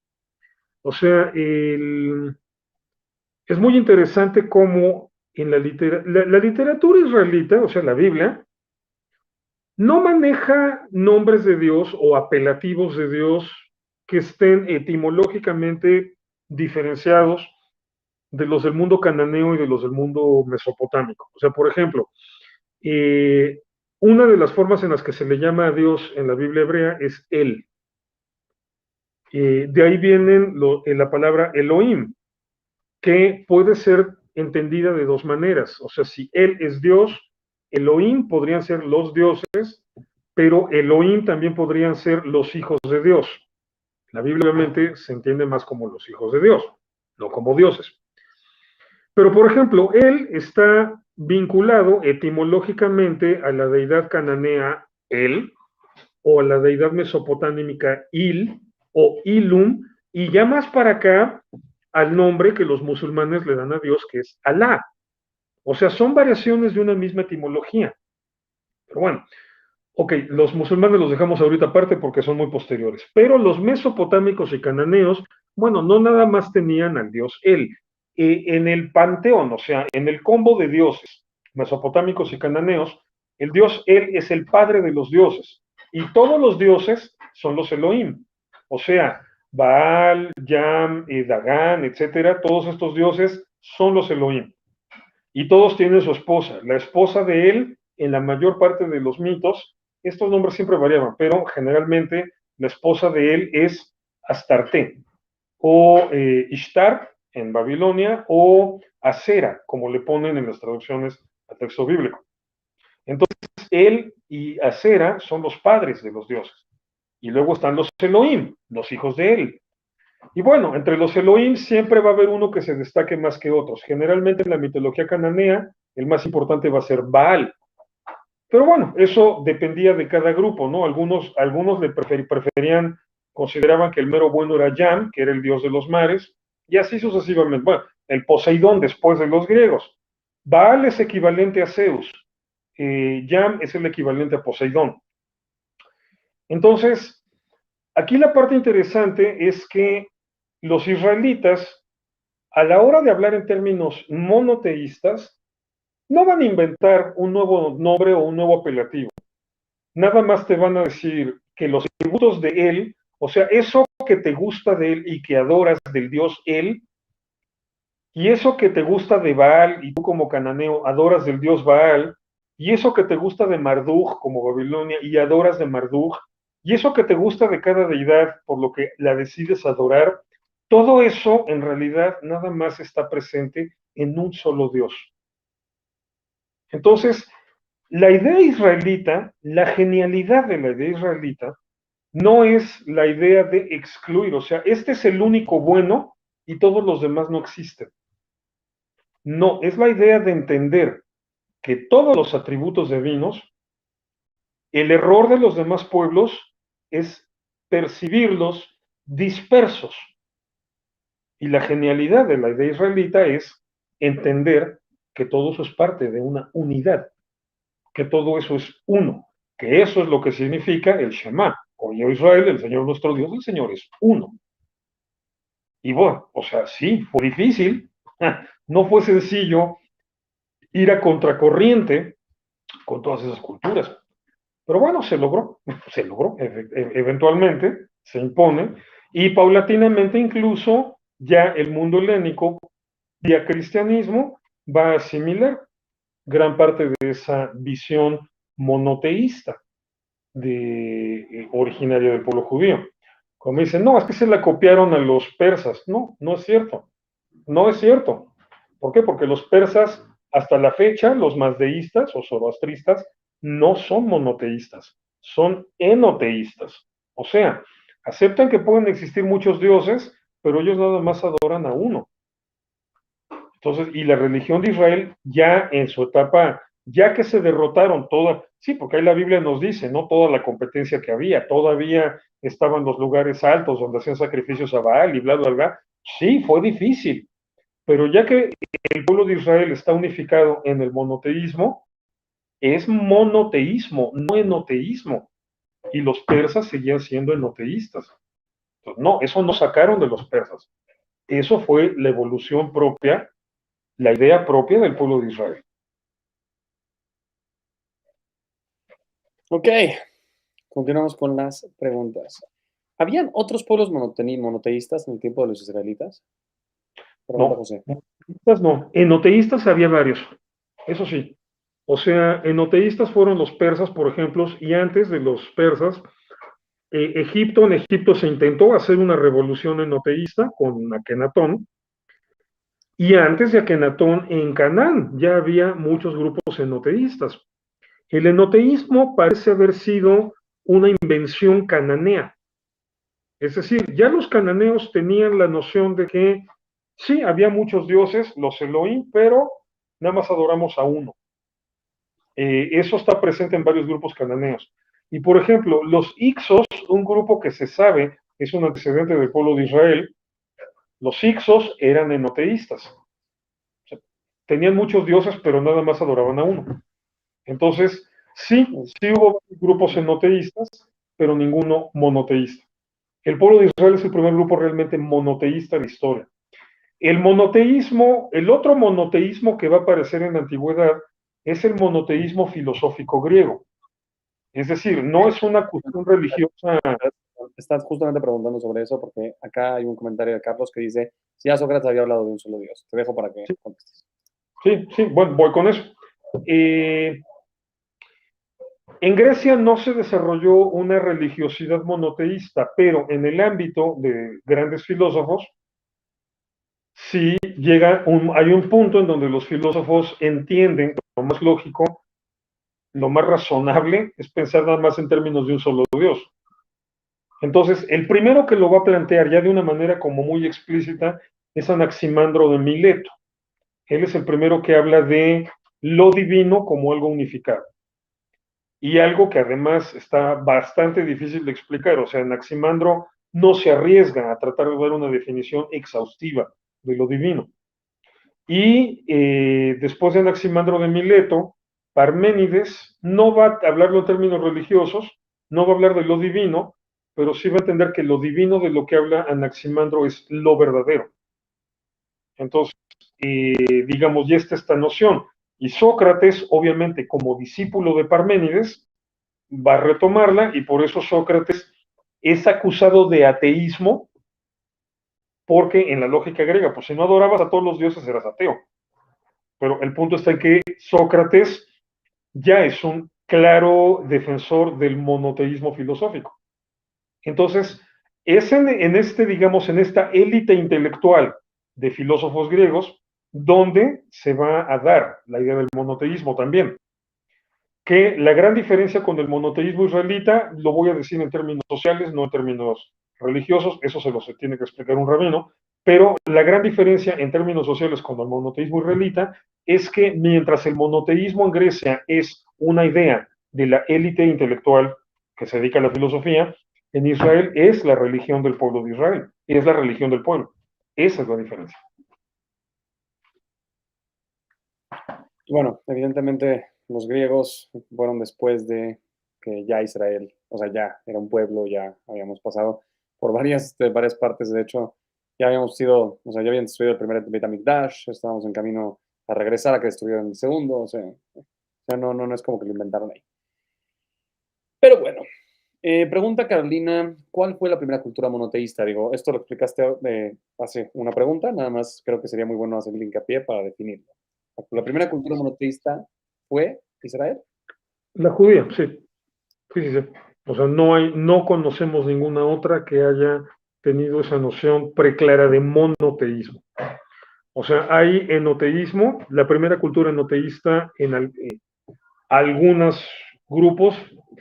O sea, es muy interesante cómo en la literatura israelita, o sea, la Biblia, no maneja nombres de Dios o apelativos de Dios que estén etimológicamente diferenciados de los del mundo cananeo y de los del mundo mesopotámico. O sea, por ejemplo, eh, una de las formas en las que se le llama a Dios en la Biblia hebrea es Él. De ahí viene la palabra Elohim, que puede ser entendida de dos maneras. O sea, si Él es Dios, Elohim podrían ser los dioses, pero Elohim también podrían ser los hijos de Dios. La Biblia obviamente se entiende más como los hijos de Dios, no como dioses. Pero, por ejemplo, él está vinculado etimológicamente a la deidad cananea El, o a la deidad mesopotámica Il, o Ilum, y ya más para acá, al nombre que los musulmanes le dan a Dios, que es Alá. O sea, son variaciones de una misma etimología. Pero bueno, ok, los musulmanes los dejamos ahorita aparte porque son muy posteriores. Pero los mesopotámicos y cananeos, bueno, no nada más tenían al dios El. En el panteón, o sea, en el combo de dioses mesopotámicos y cananeos, el dios El es el padre de los dioses. Y todos los dioses son los Elohim. O sea, Baal, Yam, Dagán, etcétera, todos estos dioses son los Elohim. Y todos tienen su esposa. La esposa de él, en la mayor parte de los mitos, estos nombres siempre variaban, pero generalmente la esposa de él es Astarte, o Ishtar en Babilonia, o Asera, como le ponen en las traducciones al texto bíblico. Entonces, él y Asera son los padres de los dioses. Y luego están los Elohim, los hijos de él. Y bueno, entre los Elohim siempre va a haber uno que se destaque más que otros. Generalmente en la mitología cananea, el más importante va a ser Baal. Pero bueno, eso dependía de cada grupo, ¿no? Algunos le preferían, consideraban que el mero bueno era Yam, que era el dios de los mares, y así sucesivamente. Bueno, el Poseidón después de los griegos. Baal es equivalente a Zeus. Yam es el equivalente a Poseidón. Entonces, aquí la parte interesante es que los israelitas a la hora de hablar en términos monoteístas, no van a inventar un nuevo nombre o un nuevo apelativo. Nada más te van a decir que los atributos de él, o sea, eso que te gusta de él y que adoras del dios él, y eso que te gusta de Baal y tú como cananeo adoras del dios Baal, y eso que te gusta de Marduk como Babilonia y adoras de Marduk, y eso que te gusta de cada deidad por lo que la decides adorar, todo eso en realidad nada más está presente en un solo dios. Entonces, la idea israelita, la genialidad de la idea israelita, no es la idea de excluir, o sea, este es el único bueno y todos los demás no existen. No, es la idea de entender que todos los atributos divinos, el error de los demás pueblos es percibirlos dispersos. Y la genialidad de la idea israelita es entender que todo eso es parte de una unidad, que todo eso es uno, que eso es lo que significa el Shema. Oye, Israel, el Señor nuestro Dios, el Señor es uno. Y bueno, o sea, sí, fue difícil, no fue sencillo ir a contracorriente con todas esas culturas. Pero bueno, se logró, eventualmente se impone, y paulatinamente incluso ya el mundo helénico, vía cristianismo, va a asimilar gran parte de esa visión monoteísta originaria del pueblo judío. Como dicen, no, es que se la copiaron a los persas. No, no es cierto. No es cierto. ¿Por qué? Porque los persas, hasta la fecha, los mazdeístas o zoroastristas, no son monoteístas, son enoteístas. O sea, aceptan que pueden existir muchos dioses, pero ellos nada más adoran a uno. Entonces, y la religión de Israel ya en su etapa, ya que se derrotaron toda, sí, porque ahí la Biblia nos dice, ¿no? Toda la competencia que había, todavía estaban los lugares altos donde hacían sacrificios a Baal y bla, bla, bla. Sí, fue difícil, pero ya que el pueblo de Israel está unificado en el monoteísmo, es monoteísmo, no enoteísmo. Y los persas seguían siendo enoteístas. Entonces, no, eso no sacaron de los persas. Eso fue la evolución propia, la idea propia del pueblo de Israel. Ok, continuamos con las preguntas. ¿Habían otros pueblos monoteístas en el tiempo de los israelitas? Pregunta No, José. monoteístas no. Enoteístas había varios, eso sí. O sea, enoteístas fueron los persas, por ejemplo, y antes de los persas, en Egipto se intentó hacer una revolución enoteísta con Akenatón, y antes de Akenatón en Canaán ya había muchos grupos enoteístas. El enoteísmo parece haber sido una invención cananea. Es decir, ya los cananeos tenían la noción de que sí, había muchos dioses, los Elohim, pero nada más adoramos a uno. Eso está presente en varios grupos cananeos. Y por ejemplo, los Ixos, un grupo que se sabe es un antecedente del pueblo de Israel, los Ixos eran enoteístas. O sea, tenían muchos dioses, pero nada más adoraban a uno. Entonces, sí, sí hubo grupos enoteístas, pero ninguno monoteísta. El pueblo de Israel es el primer grupo realmente monoteísta de la historia. El monoteísmo, el otro monoteísmo que va a aparecer en la antigüedad es el monoteísmo filosófico griego. Es decir, no es una cuestión religiosa. Estás justamente preguntando sobre eso porque acá hay un comentario de Carlos que dice, si ya Sócrates había hablado de un solo Dios. Te dejo para que contestes. Sí, bueno, voy con eso. En Grecia no se desarrolló una religiosidad monoteísta, pero en el ámbito de grandes filósofos, sí hay un punto en donde los filósofos entienden que lo más lógico, lo más razonable es pensar nada más en términos de un solo Dios. Entonces, el primero que lo va a plantear ya de una manera como muy explícita es Anaximandro de Mileto. Él es el primero que habla de lo divino como algo unificado. Y algo que además está bastante difícil de explicar. O sea, Anaximandro no se arriesga a tratar de dar una definición exhaustiva de lo divino. Y después de Anaximandro de Mileto, Parménides no va a hablarlo en términos religiosos, no va a hablar de lo divino, pero sí va a entender que lo divino de lo que habla Anaximandro es lo verdadero. Entonces, digamos, ya está esta noción. Y Sócrates, obviamente, como discípulo de Parménides, va a retomarla y por eso Sócrates es acusado de ateísmo, porque en la lógica griega, pues si no adorabas a todos los dioses eras ateo. Pero el punto está en que Sócrates ya es un claro defensor del monoteísmo filosófico. Entonces, es este, digamos, en esta élite intelectual de filósofos griegos donde se va a dar la idea del monoteísmo también. Que la gran diferencia con el monoteísmo israelita, lo voy a decir en términos sociales, no en términos religiosos, eso se lo se tiene que explicar un rabino, pero la gran diferencia en términos sociales con el monoteísmo israelita es que mientras el monoteísmo en Grecia es una idea de la élite intelectual que se dedica a la filosofía, en Israel es la religión del pueblo de Israel, es la religión del pueblo. Esa es la diferencia. Bueno, evidentemente los griegos fueron después de que ya Israel, o sea, ya era un pueblo, ya habíamos pasado por varias partes, de hecho, ya habíamos sido, o sea, ya habían destruido el primer Beit HaMikdash, estábamos en camino a regresar a que destruyeran el segundo, o sea, no es como que lo inventaron ahí. Pero bueno, pregunta Carolina, ¿cuál fue la primera cultura monoteísta? Digo, esto lo explicaste hace una pregunta, nada más creo que sería muy bueno hacer el hincapié para definirlo. La primera cultura monoteísta fue Israel. La judía, sí. Sí, sí, sí. O sea, no conocemos ninguna otra que haya tenido esa noción preclara de monoteísmo. O sea, hay enoteísmo, la primera cultura enoteísta en algunos grupos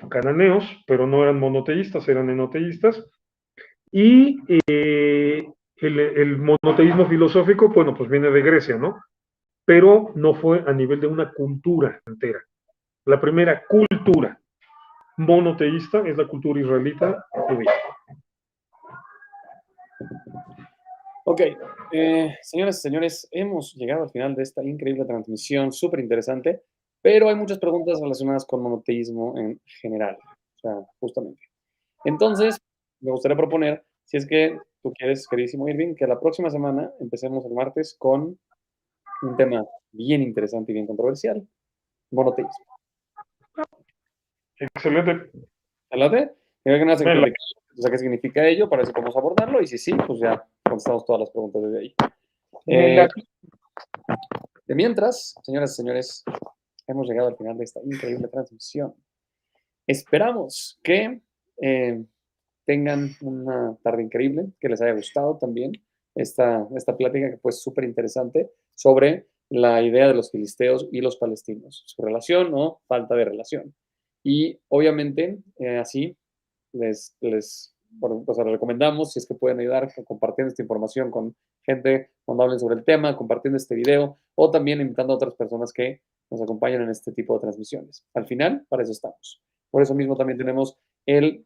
cananeos, pero no eran monoteístas, eran enoteístas. Y el monoteísmo filosófico, bueno, pues viene de Grecia, ¿no? Pero no fue a nivel de una cultura entera. La primera cultura monoteísta es la cultura israelita judía. Ok, señoras y señores, hemos llegado al final de esta increíble transmisión, súper interesante, pero hay muchas preguntas relacionadas con monoteísmo en general, o sea, justamente. Entonces, me gustaría proponer, si es que tú quieres, queridísimo Irving, que la próxima semana empecemos el martes con un tema bien interesante y bien controversial, monoteísmo. Excelente. ¿Adelante? Creo que nada se Venga. explica, o sea, qué significa ello, para ver si podemos abordarlo, y si sí, pues ya contestamos todas las preguntas desde ahí. De mientras, señoras y señores, hemos llegado al final de esta increíble transmisión. Esperamos que tengan una tarde increíble, que les haya gustado también esta plática que fue súper interesante sobre la idea de los filisteos y los palestinos, su relación o falta de relación. Y obviamente así o sea, les recomendamos, si es que pueden ayudar compartiendo esta información con gente cuando hablen sobre el tema, compartiendo este video o también invitando a otras personas que nos acompañan en este tipo de transmisiones. Al final, para eso estamos. Por eso mismo también tenemos el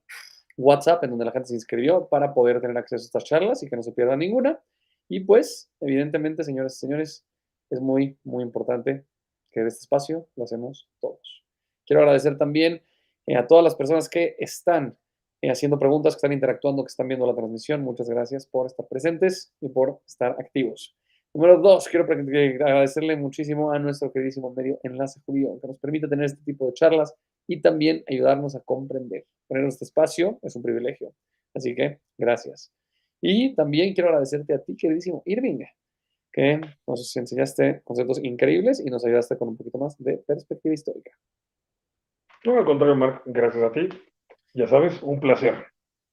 WhatsApp en donde la gente se inscribió para poder tener acceso a estas charlas y que no se pierda ninguna. Y pues, evidentemente, señores y señores, es muy, muy importante que de este espacio lo hacemos todos. Quiero agradecer también a todas las personas que están haciendo preguntas, que están interactuando, que están viendo la transmisión. Muchas gracias por estar presentes y por estar activos. Número 2, quiero agradecerle muchísimo a nuestro queridísimo medio Enlace Judío, que nos permite tener este tipo de charlas y también ayudarnos a comprender. Tener este espacio es un privilegio. Así que gracias. Y también quiero agradecerte a ti, queridísimo Irving, que nos enseñaste conceptos increíbles y nos ayudaste con un poquito más de perspectiva histórica. No, al contrario, Marc, gracias a ti. Ya sabes, un placer.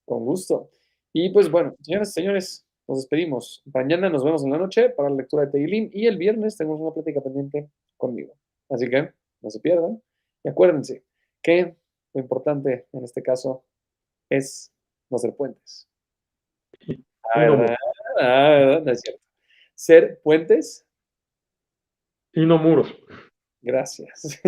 Con gusto. Y pues bueno, señoras y señores, nos despedimos. Mañana nos vemos en la noche para la lectura de Tehilim y el viernes tenemos una plática pendiente conmigo. Así que no se pierdan. Y acuérdense que lo importante en este caso es no ser puentes. Y no, No es cierto. Ser puentes. y no muros. Gracias.